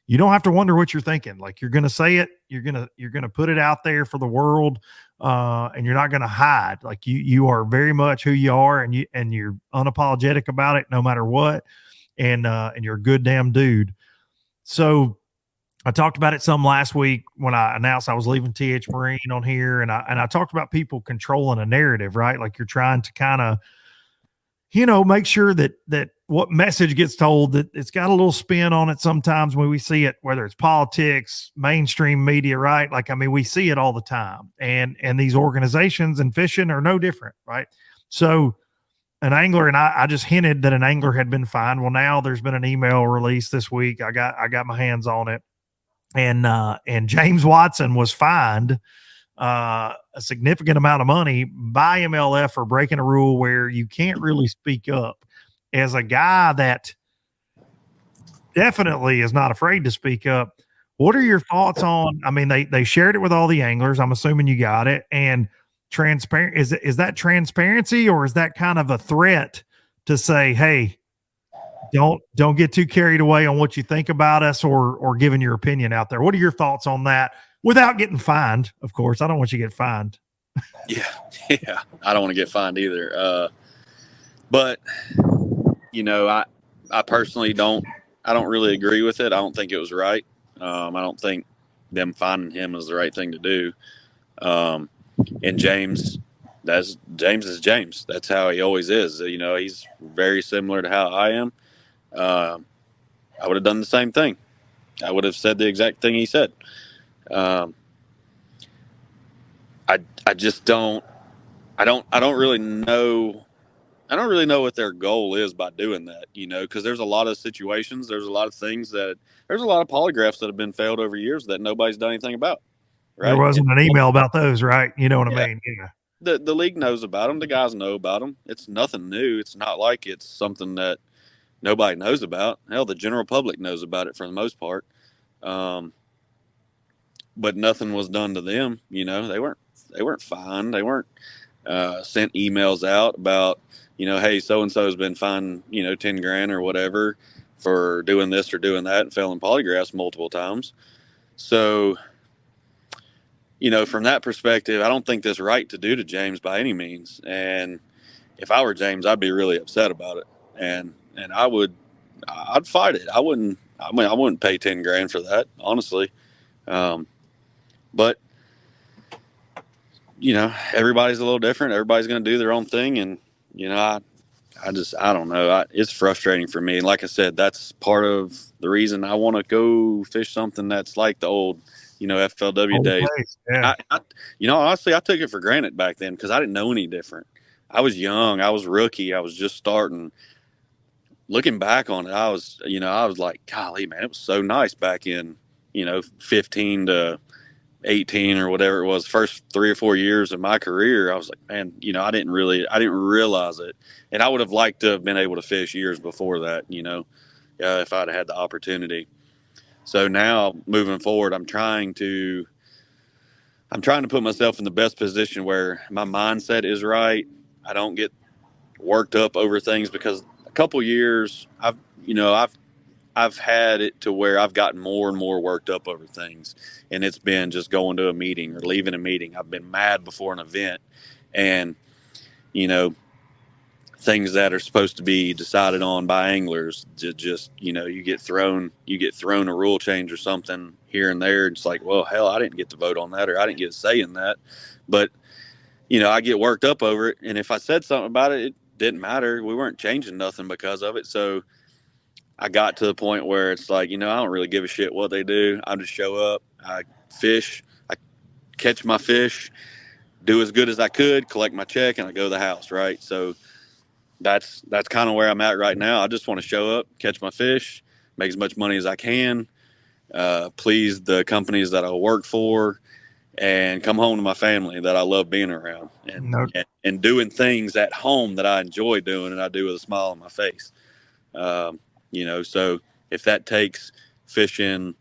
you don't have to wonder what you're thinking. Like, you're going to say it, you're going to put it out there for the world, and you're not going to hide. Like, you are very much who you are, and you're unapologetic about it no matter what. And you're a good damn dude. So I talked about it some last week when I announced I was leaving TH Marine on here, and I talked about people controlling a narrative, right? Like, you're trying to kind of, make sure that what message gets told, that it's got a little spin on it sometimes when we see it, whether it's politics, mainstream media, right? Like, I mean, we see it all the time, and these organizations and fishing are no different, right? So an angler, and I just hinted that an angler had been fined. Well, now there's been an email released this week. I got my hands on it. And James Watson was fined a significant amount of money by MLF for breaking a rule where you can't really speak up. As a guy that definitely is not afraid to speak up, what are your thoughts on? I mean, they shared it with all the anglers. I'm assuming you got it. And transparent, is that transparency, or is that kind of a threat to say, hey, don't get too carried away on what you think about us, or giving your opinion out there? What are your thoughts on that without getting fined? Of course, I don't want you to get fined. Yeah. I don't want to get fined either. But I personally don't really agree with it. I don't think it was right. I don't think them finding him is the right thing to do. And James is James. That's how he always is. He's very similar to how I am. I would have done the same thing. I would have said the exact thing he said. I just don't. I don't really know. I don't really know what their goal is by doing that. Because there's a lot of situations. There's a lot of things there's a lot of polygraphs that have been failed over years that nobody's done anything about. Right? There wasn't an email about those, right? You know what I mean? Yeah. The league knows about them. The guys know about them. It's nothing new. It's not like it's something that nobody knows about. Hell, the general public knows about it for the most part. But nothing was done to them. They weren't fined. They weren't sent emails out about, hey, so-and-so has been fined, $10,000 or whatever for doing this or doing that and failing polygraphs multiple times. So, from that perspective, I don't think that's right to do to James by any means. And if I were James, I'd be really upset about it. And I'd fight it. I wouldn't pay $10,000 for that, honestly. But everybody's a little different. Everybody's going to do their own thing. And, I don't know. It's frustrating for me. And like I said, that's part of the reason I want to go fish something that's like the old, FLW days. Yeah. Honestly, I took it for granted back then because I didn't know any different. I was young. I was rookie. I was just starting. Looking back on it, I was like, golly, man, it was so nice back in, 15 to 18 or whatever it was, first 3 or 4 years of my career. I was like, man, I didn't realize it. And I would have liked to have been able to fish years before that, if I'd had the opportunity. So now moving forward, I'm trying to put myself in the best position where my mindset is right. I don't get worked up over things, because a couple years I've had it to where I've gotten more and more worked up over things, and it's been just going to a meeting or leaving a meeting. I've been mad before an event, and you know, things that are supposed to be decided on by anglers, just you get thrown a rule change or something here and there. It's like, well, hell, I didn't get to vote on that, or I didn't get a say in that. But I get worked up over it, and if I said something about it, it didn't matter. We weren't changing nothing because of it. So I got to the point where it's like, I don't really give a shit what they do. I just show up, I fish, I catch my fish, do as good as I could, collect my check, and I go to the house, right? So that's kind of where I'm at right now. I just want to show up, catch my fish, make as much money as I can, please the companies that I work for, and come home to my family that I love being around, and doing things at home that I enjoy doing, and I do with a smile on my face. So if that takes fishing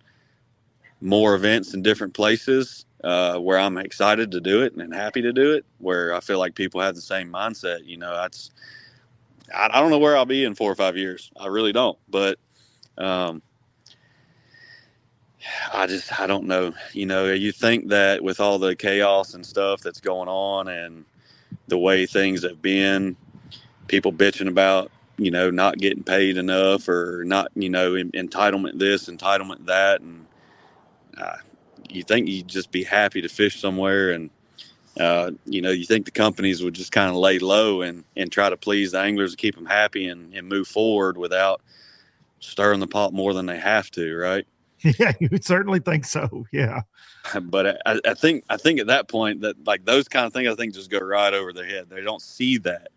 more events in different places, where I'm excited to do it and happy to do it, where I feel like people have the same mindset, I don't know where I'll be in 4 or 5 years. I really don't. But I don't know. You think that with all the chaos and stuff that's going on and the way things have been, people bitching about, not getting paid enough, or not, entitlement this, entitlement that. And you think you'd just be happy to fish somewhere, and you think the companies would just kind of lay low and try to please the anglers and keep them happy and move forward without stirring the pot more than they have to, right? Yeah, you would certainly think so. Yeah. But I think at that point that, like, those kind of things, I think just go right over their head. They don't see that.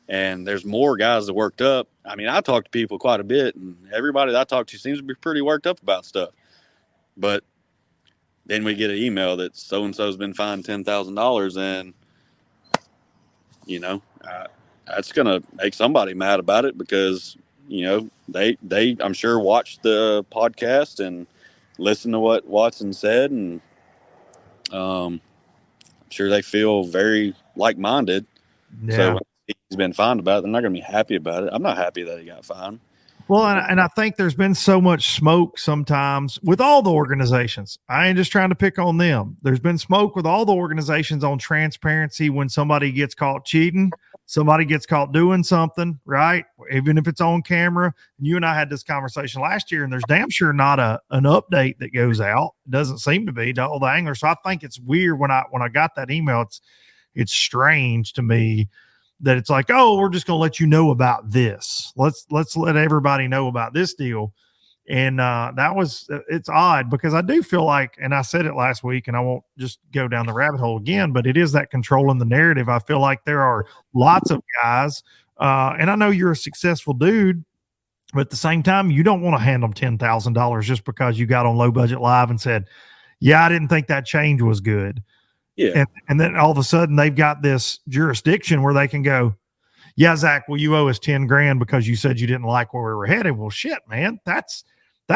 And there's more guys that worked up. I mean, I talk to people quite a bit, and everybody that I talk to seems to be pretty worked up about stuff. But then we get an email that so-and-so's been fined $10,000, and, that's going to make somebody mad about it, because, they I'm sure watched the podcast and listened to what Watson said, and I'm sure they feel very like-minded. Yeah. So when he's been fined about it, they're not going to be happy about it. I'm not happy that he got fined. Well, and I think there's been so much smoke sometimes with all the organizations. I ain't just trying to pick on them. There's been smoke with all the organizations on transparency when somebody gets caught cheating, somebody gets caught doing something, right? Even if it's on camera. And you and I had this conversation last year, and there's damn sure not an update that goes out. It doesn't seem to be to all the anglers. So I think it's weird when I got that email. It's strange to me that it's like, oh, we're just going to let you know about this. Let's let everybody know about this deal. And it's odd, because I do feel like, and I said it last week, and I won't just go down the rabbit hole again, but it is that controlling the narrative. I feel like there are lots of guys, and I know you're a successful dude, but at the same time, you don't want to hand them $10,000 just because you got on Low Budget Live and said, yeah, I didn't think that change was good. Yeah. And then all of a sudden they've got this jurisdiction where they can go, yeah, Zach, well, you owe us 10 grand because you said you didn't like where we were headed. Well, shit, man, that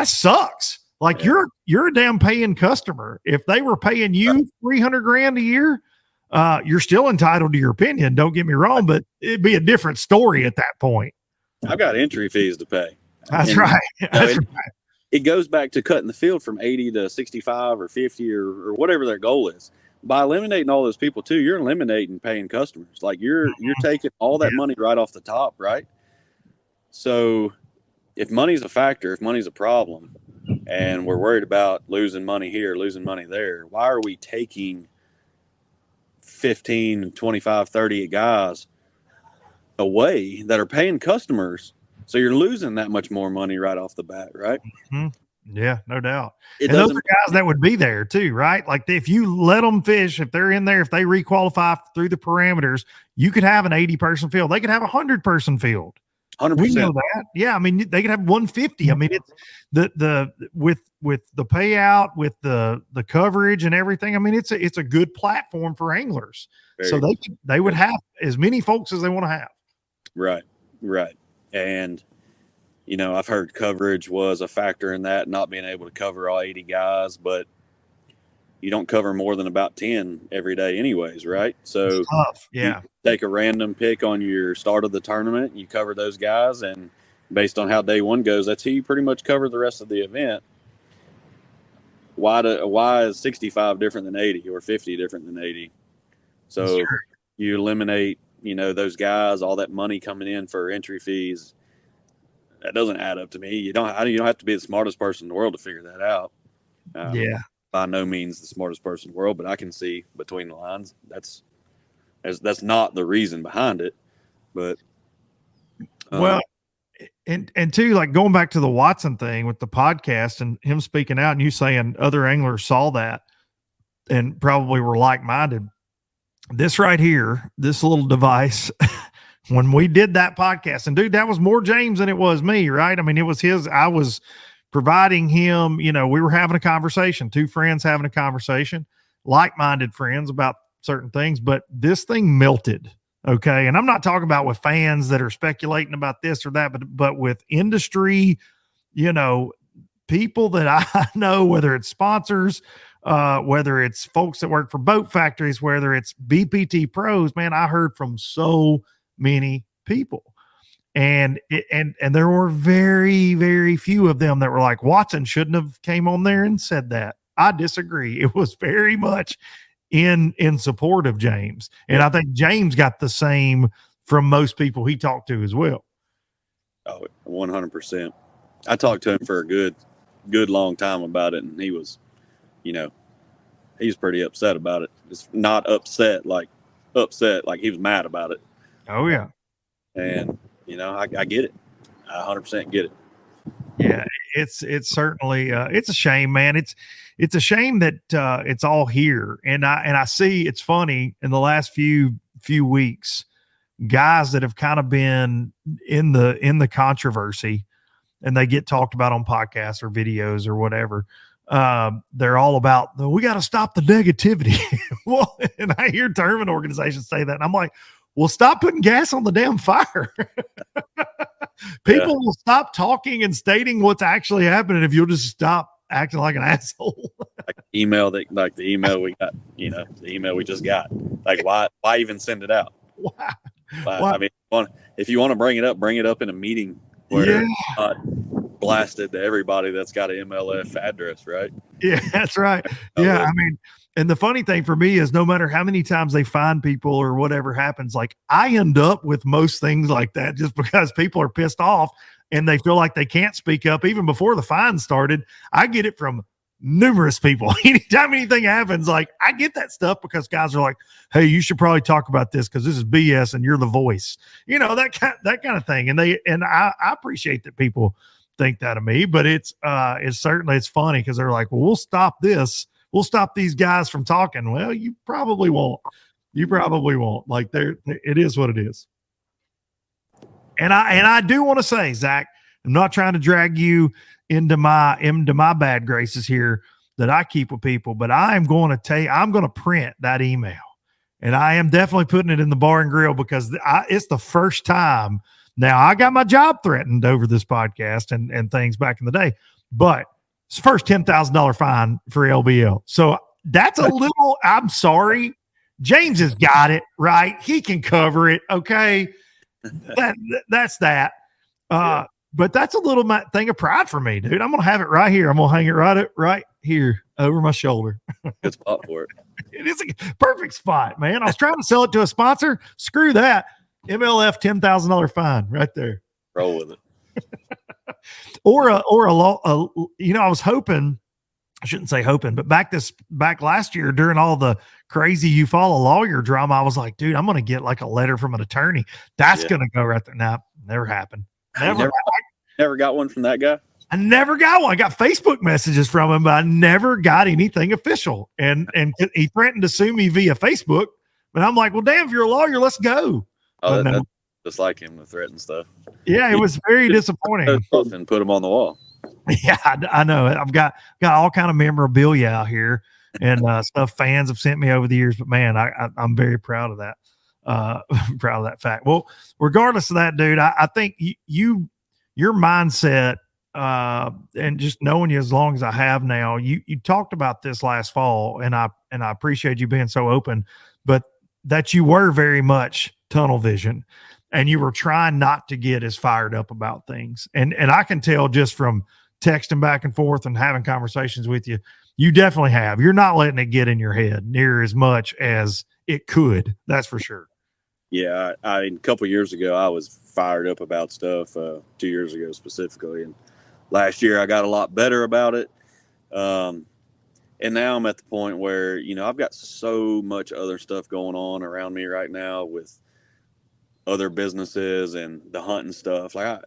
sucks. Like, Yeah. you're a damn paying customer. If they were paying you 300 grand a year, you're still entitled to your opinion. Don't get me wrong, but it'd be a different story at that point. I've got entry fees to pay. That's right. That's right. It goes back to cutting the field from 80 to 65 or 50 or whatever their goal is. By eliminating all those people too, you're eliminating paying customers. Like, you're taking all that money right off the top, right? So if money's a factor, if money's a problem, and we're worried about losing money here, losing money there, why are we taking 15, 25, 30 guys away that are paying customers? So you're losing that much more money right off the bat, right? Mm-hmm. Yeah, no doubt. And those are guys that would be there too, right? Like, if you let them fish, if they're in there, if they requalify through the parameters, you could have an 80-person field. They could have a 100-person field. 100%. We know that. Yeah, I mean, they could have 150. I mean, it's the with the payout, with the coverage and everything. I mean, it's a good platform for anglers. So they would have as many folks as they want to have. Right. And I've heard coverage was a factor in that, not being able to cover all 80 guys, but you don't cover more than about 10 every day anyways, right? So It's tough. you Yeah. take a random pick on your start of the tournament, you cover those guys, and based on how day one goes, that's who you pretty much cover the rest of the event. Why is 65 different than 80 or 50 different than 80? So you eliminate, those guys, all that money coming in for entry fees. That doesn't add up to me. You don't have to be the smartest person in the world to figure that out. Yeah. By no means the smartest person in the world, but I can see between the lines. That's not the reason behind it, but Well, and two, like going back to the Watson thing with the podcast and him speaking out and you saying other anglers saw that and probably were like-minded. This right here, this little device, when we did that podcast, and dude, that was more James than it was me, right? I mean, it was his, I was providing him, we were having a conversation, two friends having a conversation, like-minded friends about certain things, but this thing melted. Okay. And I'm not talking about with fans that are speculating about this or that, but with industry, people that I know, whether it's sponsors, whether it's folks that work for boat factories, whether it's BPT pros, man, I heard from so many people. And there were very, very few of them that were like, Watson shouldn't have came on there and said that. I disagree. It was very much in support of James. And I think James got the same from most people he talked to as well. Oh, 100%. I talked to him for a good long time about it. And he was, he's pretty upset about it. It's not upset like he was mad about it. Oh yeah. And, I get it. I 100% get it. Yeah, it's certainly it's a shame, man. It's a shame that it's all here, and I see it's funny in the last few weeks, guys that have kind of been in the controversy, and they get talked about on podcasts or videos or whatever. They're all about we got to stop the negativity. Well, and I hear tournament organizations say that, and I'm like, well, stop putting gas on the damn fire. People will stop talking and stating what's actually happening if you'll just stop acting like an asshole. Like the email we got, the email we just got. Like, why even send it out? Why? I mean, if you want to bring it up in a meeting where it's not blasted to everybody that's got an MLF address, right? Yeah, that's right. Yeah, I mean, and the funny thing for me is no matter how many times they find people or whatever happens, like I end up with most things like that just because people are pissed off and they feel like they can't speak up. Even before the fine started, I get it from numerous people. Anytime anything happens, like I get that stuff because guys are like, hey, you should probably talk about this because this is BS and you're the voice. That kind of thing. And I appreciate that people think that of me, but it's certainly it's funny because they're like, well, we'll stop this. We'll stop these guys from talking. Well, you probably won't. Like it is what it is. And I do want to say, Zach, I'm not trying to drag you into my bad graces here that I keep with people, but I'm going to print that email, and I am definitely putting it in the bar and grill because it's the first time. Now I got my job threatened over this podcast and things back in the day, but it's the first $10,000 fine for LBL. So that's a little, I'm sorry. James has got it, right? He can cover it. Okay. That's that. But that's a little thing of pride for me, dude. I'm going to have it right here. I'm going to hang it right here over my shoulder. Good spot for it. It is a perfect spot, man. I was trying to sell it to a sponsor. Screw that. MLF $10,000 fine right there. Roll with it. Or a law. I was hoping. I shouldn't say hoping, but back last year during all the crazy you follow lawyer drama, I was like, dude, I'm going to get like a letter from an attorney. That's going to go right there. Nah, never happened. Never got one from that guy. I never got one. I got Facebook messages from him, but I never got anything official. And he threatened to sue me via Facebook, but I'm like, well, damn, if you're a lawyer, let's go. Oh, that's just like him to threaten stuff. Yeah, it was very disappointing. And put him on the wall. Yeah, I know. I've got all kind of memorabilia out here and stuff fans have sent me over the years. But man, I'm very proud of that. Proud of that fact. Well, regardless of that, dude, I think you your mindset, and just knowing you as long as I have now, you talked about this last fall, and I appreciate you being so open, but that you were very much tunnel vision, and you were trying not to get as fired up about things. And I can tell just from texting back and forth and having conversations with you, you definitely have. You're not letting it get in your head near as much as it could. That's for sure. Yeah, I a couple of years ago, I was fired up about stuff. 2 years ago specifically, and last year I got a lot better about it. And now I'm at the point where, you know, I've got so much other stuff going on around me right now with other businesses and the hunting stuff. Like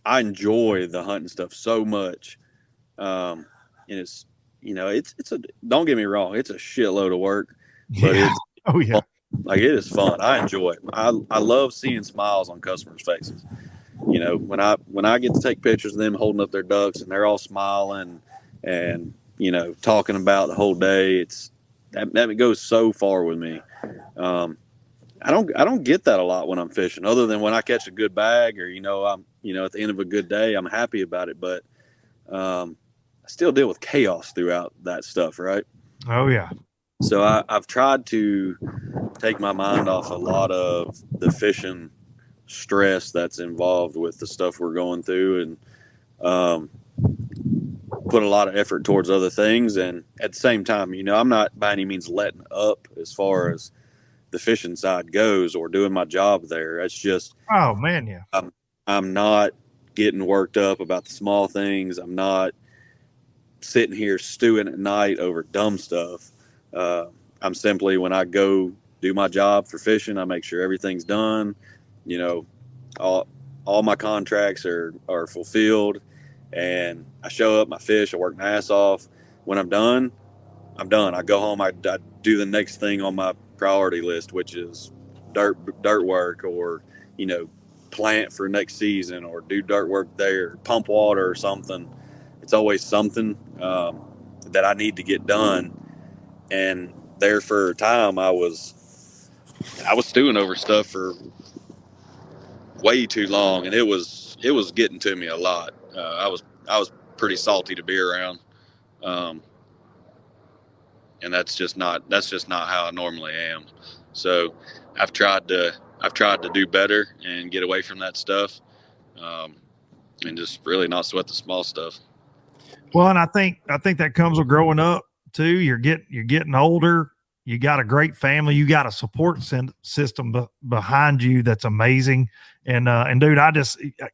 I enjoy the hunting stuff so much. And it's, you know, it's a, don't get me wrong, it's a shitload of work, but Yeah. it's Oh yeah. fun. Like it is fun. I enjoy it. I love seeing smiles on customers' faces. You know, when I get to take pictures of them holding up their ducks and they're all smiling and, you know, talking about the whole day, it's that goes so far with me. I don't get that a lot when I'm fishing, other than when I catch a good bag or, you know, I'm, you know, at the end of a good day, I'm happy about it. But I still deal with chaos throughout that stuff, right? Oh yeah. So I've tried to take my mind off a lot of the fishing stress that's involved with the stuff we're going through, and put a lot of effort towards other things. And at the same time, you know, I'm not by any means letting up as far as the fishing side goes or doing my job there. It's just, Oh man. Yeah. I'm not getting worked up about the small things. I'm not sitting here stewing at night over dumb stuff. I'm simply, when I go do my job for fishing, I make sure everything's done. You know, all my contracts are fulfilled, and I show up, I fish, I work my ass off. When I'm done, I'm done. I go home, I do the next thing on my priority list, which is dirt work, or, you know, plant for next season, or do dirt work there, pump water or something. It's always something that I need to get done. And there for a time, I was stewing over stuff for way too long, and it was getting to me a lot. I was pretty salty to be around, and that's just not how I normally am. So I've tried to do better and get away from that stuff, and just really not sweat the small stuff. Well, and I think that comes with growing up too. You're getting older. You got a great family. You got a support system behind you that's amazing. And dude,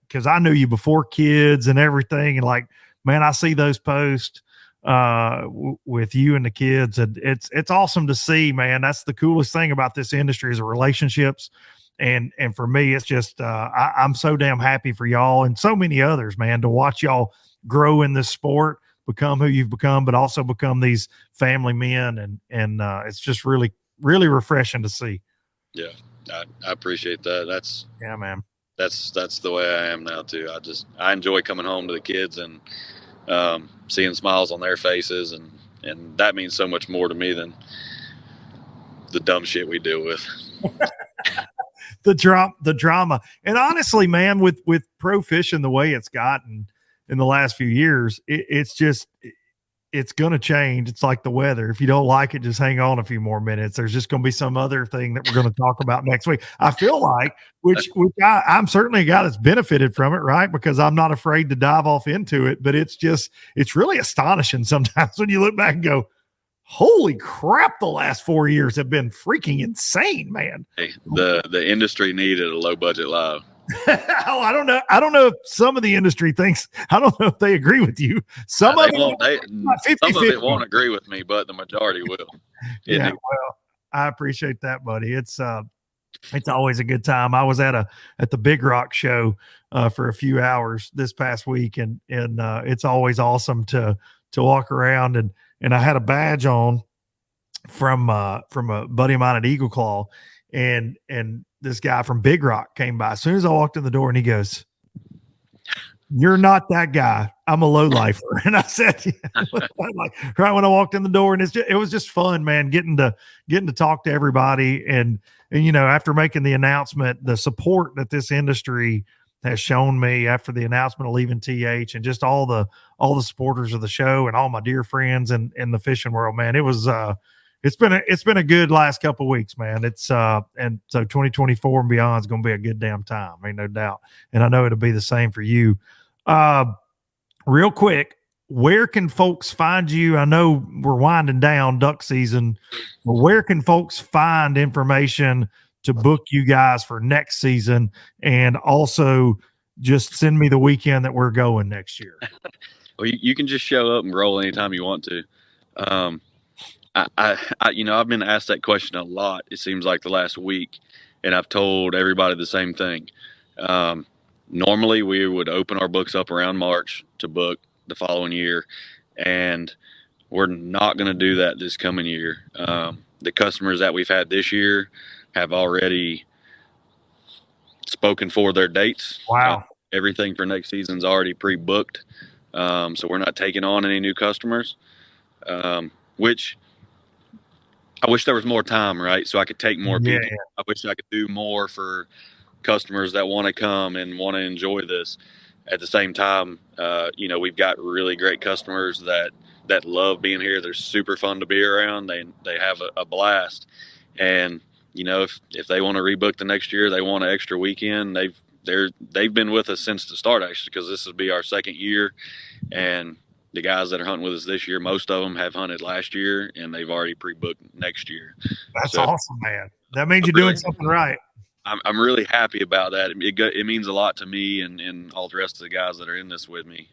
because I knew you before kids and everything, and like, man, I see those posts with you and the kids, and it's awesome to see, man. That's the coolest thing about this industry is the relationships. And for me, it's just I'm so damn happy for y'all and so many others, man, to watch y'all grow in this sport, become who you've become, but also become these family men, and it's just really, really refreshing to see. Yeah, I appreciate that. That's the way I am now too. I enjoy coming home to the kids and seeing smiles on their faces, and that means so much more to me than the dumb shit we deal with. the drama. And honestly, man, with pro fishing the way it's gotten in the last few years, it's going to change. It's like the weather. If you don't like it, just hang on a few more minutes. There's just going to be some other thing that we're going to talk about next week. I feel like, which I'm certainly a guy that's benefited from it, right? Because I'm not afraid to dive off into it, but it's really astonishing sometimes when you look back and go, holy crap, the last 4 years have been freaking insane, man. Hey, the industry needed a low budget live. Oh, I don't know if some of the industry thinks, I don't know if they agree with you. Some of it won't agree with me, but the majority will. Yeah, well, I appreciate that, buddy. It's always a good time. I was at the Big Rock show for a few hours this past week, and it's always awesome to walk around, and I had a badge on from a buddy of mine at Eagle Claw, and this guy from Big Rock came by as soon as I walked in the door, and he goes, "You're not that guy. I'm a lowlifer." And I said, yeah. Like, right when I walked in the door, and it was just fun, man, getting to talk to everybody, and you know, after making the announcement, the support that this industry has shown me after the announcement of leaving TH, and just all the supporters of the show and all my dear friends in the fishing world, man. It was it's been a good last couple of weeks, man. It's and so 2024 and beyond is going to be a good damn time, ain't no doubt. And I know it'll be the same for you. Real quick, where can folks find you? I know we're winding down duck season, but where can folks find information to book you guys for next season? And also just send me the weekend that we're going next year. Well, you can just show up and roll anytime you want to. I've been asked that question a lot. It seems like the last week, and I've told everybody the same thing. Normally we would open our books up around March to book the following year, and we're not going to do that this coming year. The customers that we've had this year have already spoken for their dates. Wow. Everything for next season's already pre-booked. So we're not taking on any new customers, which I wish there was more time, right? So I could take more people. I wish I could do more for customers that want to come and want to enjoy this. At the same time, we've got really great customers that love being here. They're super fun to be around. They have a blast. And, if they want to rebook the next year, they want an extra weekend. They've been with us since the start, actually, because this will be our second year. And the guys that are hunting with us this year, most of them have hunted last year, and they've already pre-booked next year. That's awesome, man. That means you're doing something right. I'm really happy about that. It means a lot to me and all the rest of the guys that are in this with me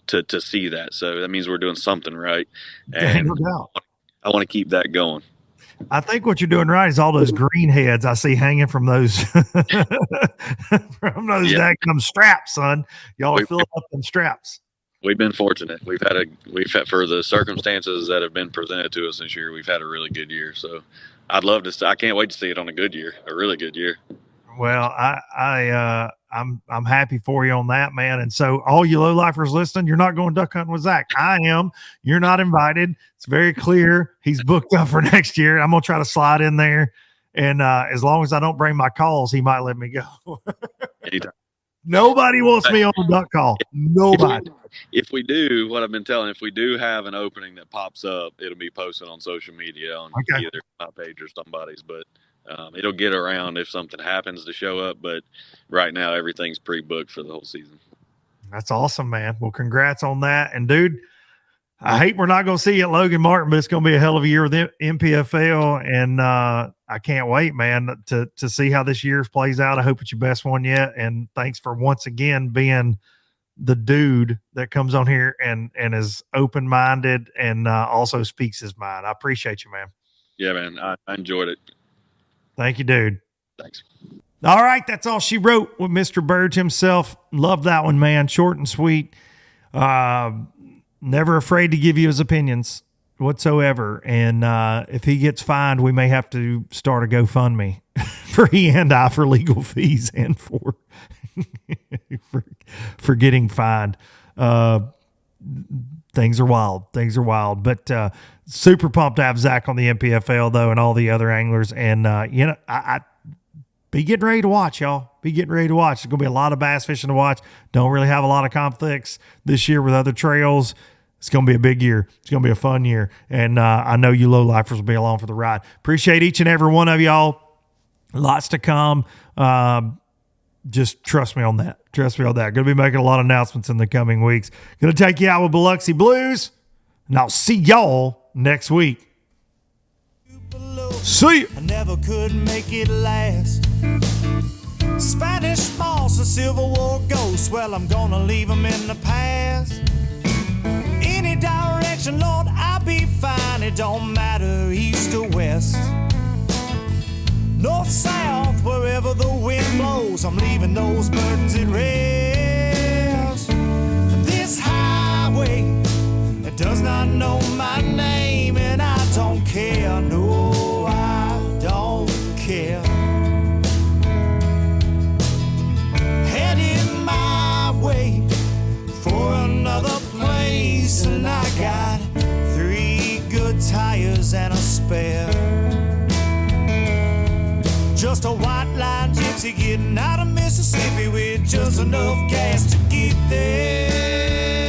to see that. So that means we're doing something right. And no doubt. I want to keep that going. I think what you're doing right is all those green heads I see hanging from those daggum straps, son. Y'all are filling up them straps. We've been fortunate. We've had for the circumstances that have been presented to us this year, we've had a really good year. So I'd love to. I can't wait to see it on a good year, a really good year. Well, I'm happy for you on that, man. And so all you low-lifers listening, you're not going duck hunting with Zack. I am. You're not invited. It's very clear. He's booked up for next year. I'm going to try to slide in there. And as long as I don't bring my calls, he might let me go. Anytime. Nobody wants me on the duck call. Nobody. If we do, what I've been telling, if we do have an opening that pops up, it'll be posted on social media on either my page or somebody's. But it'll get around if something happens to show up. But right now, everything's pre-booked for the whole season. That's awesome, man. Well, congrats on that. And, dude, I hate we're not going to see you at Logan Martin, but it's going to be a hell of a year with NPFL. And I can't wait, man, to see how this year plays out. I hope it's your best one yet. And thanks for once again being the dude that comes on here and is open-minded and also speaks his mind. I appreciate you, man. Yeah, man. I enjoyed it. Thank you, dude. Thanks. All right. That's all she wrote with Mr. Birge himself. Love that one, man. Short and sweet. Never afraid to give you his opinions whatsoever. And if he gets fined, we may have to start a GoFundMe for he and I for legal fees and for for getting fined. Things are wild. But super pumped to have Zack on the NPFL, though, and all the other anglers. And, I be getting ready to watch, y'all. Be getting ready to watch. There's going to be a lot of bass fishing to watch. Don't really have a lot of conflicts this year with other trails. It's going to be a big year. It's going to be a fun year. And I know you low-lifers will be along for the ride. Appreciate each and every one of y'all. Lots to come. Just trust me on that. Going to be making a lot of announcements in the coming weeks. Going to take you out with Biloxi Blues. And I'll see y'all next week. See you. I never could make it last. Spanish moss and Civil War ghosts, well, I'm gonna leave them in the past. Any direction, Lord, I'll be fine. It don't matter east or west. North, south, wherever the wind blows, I'm leaving those burdens at rest. This highway, it does not know my name, and I don't care, no, I don't care. Heading my way for another place, and I got 3 good tires and a spare. Just a white line gypsy Gypsy getting out of Mississippi with just enough gas to get there.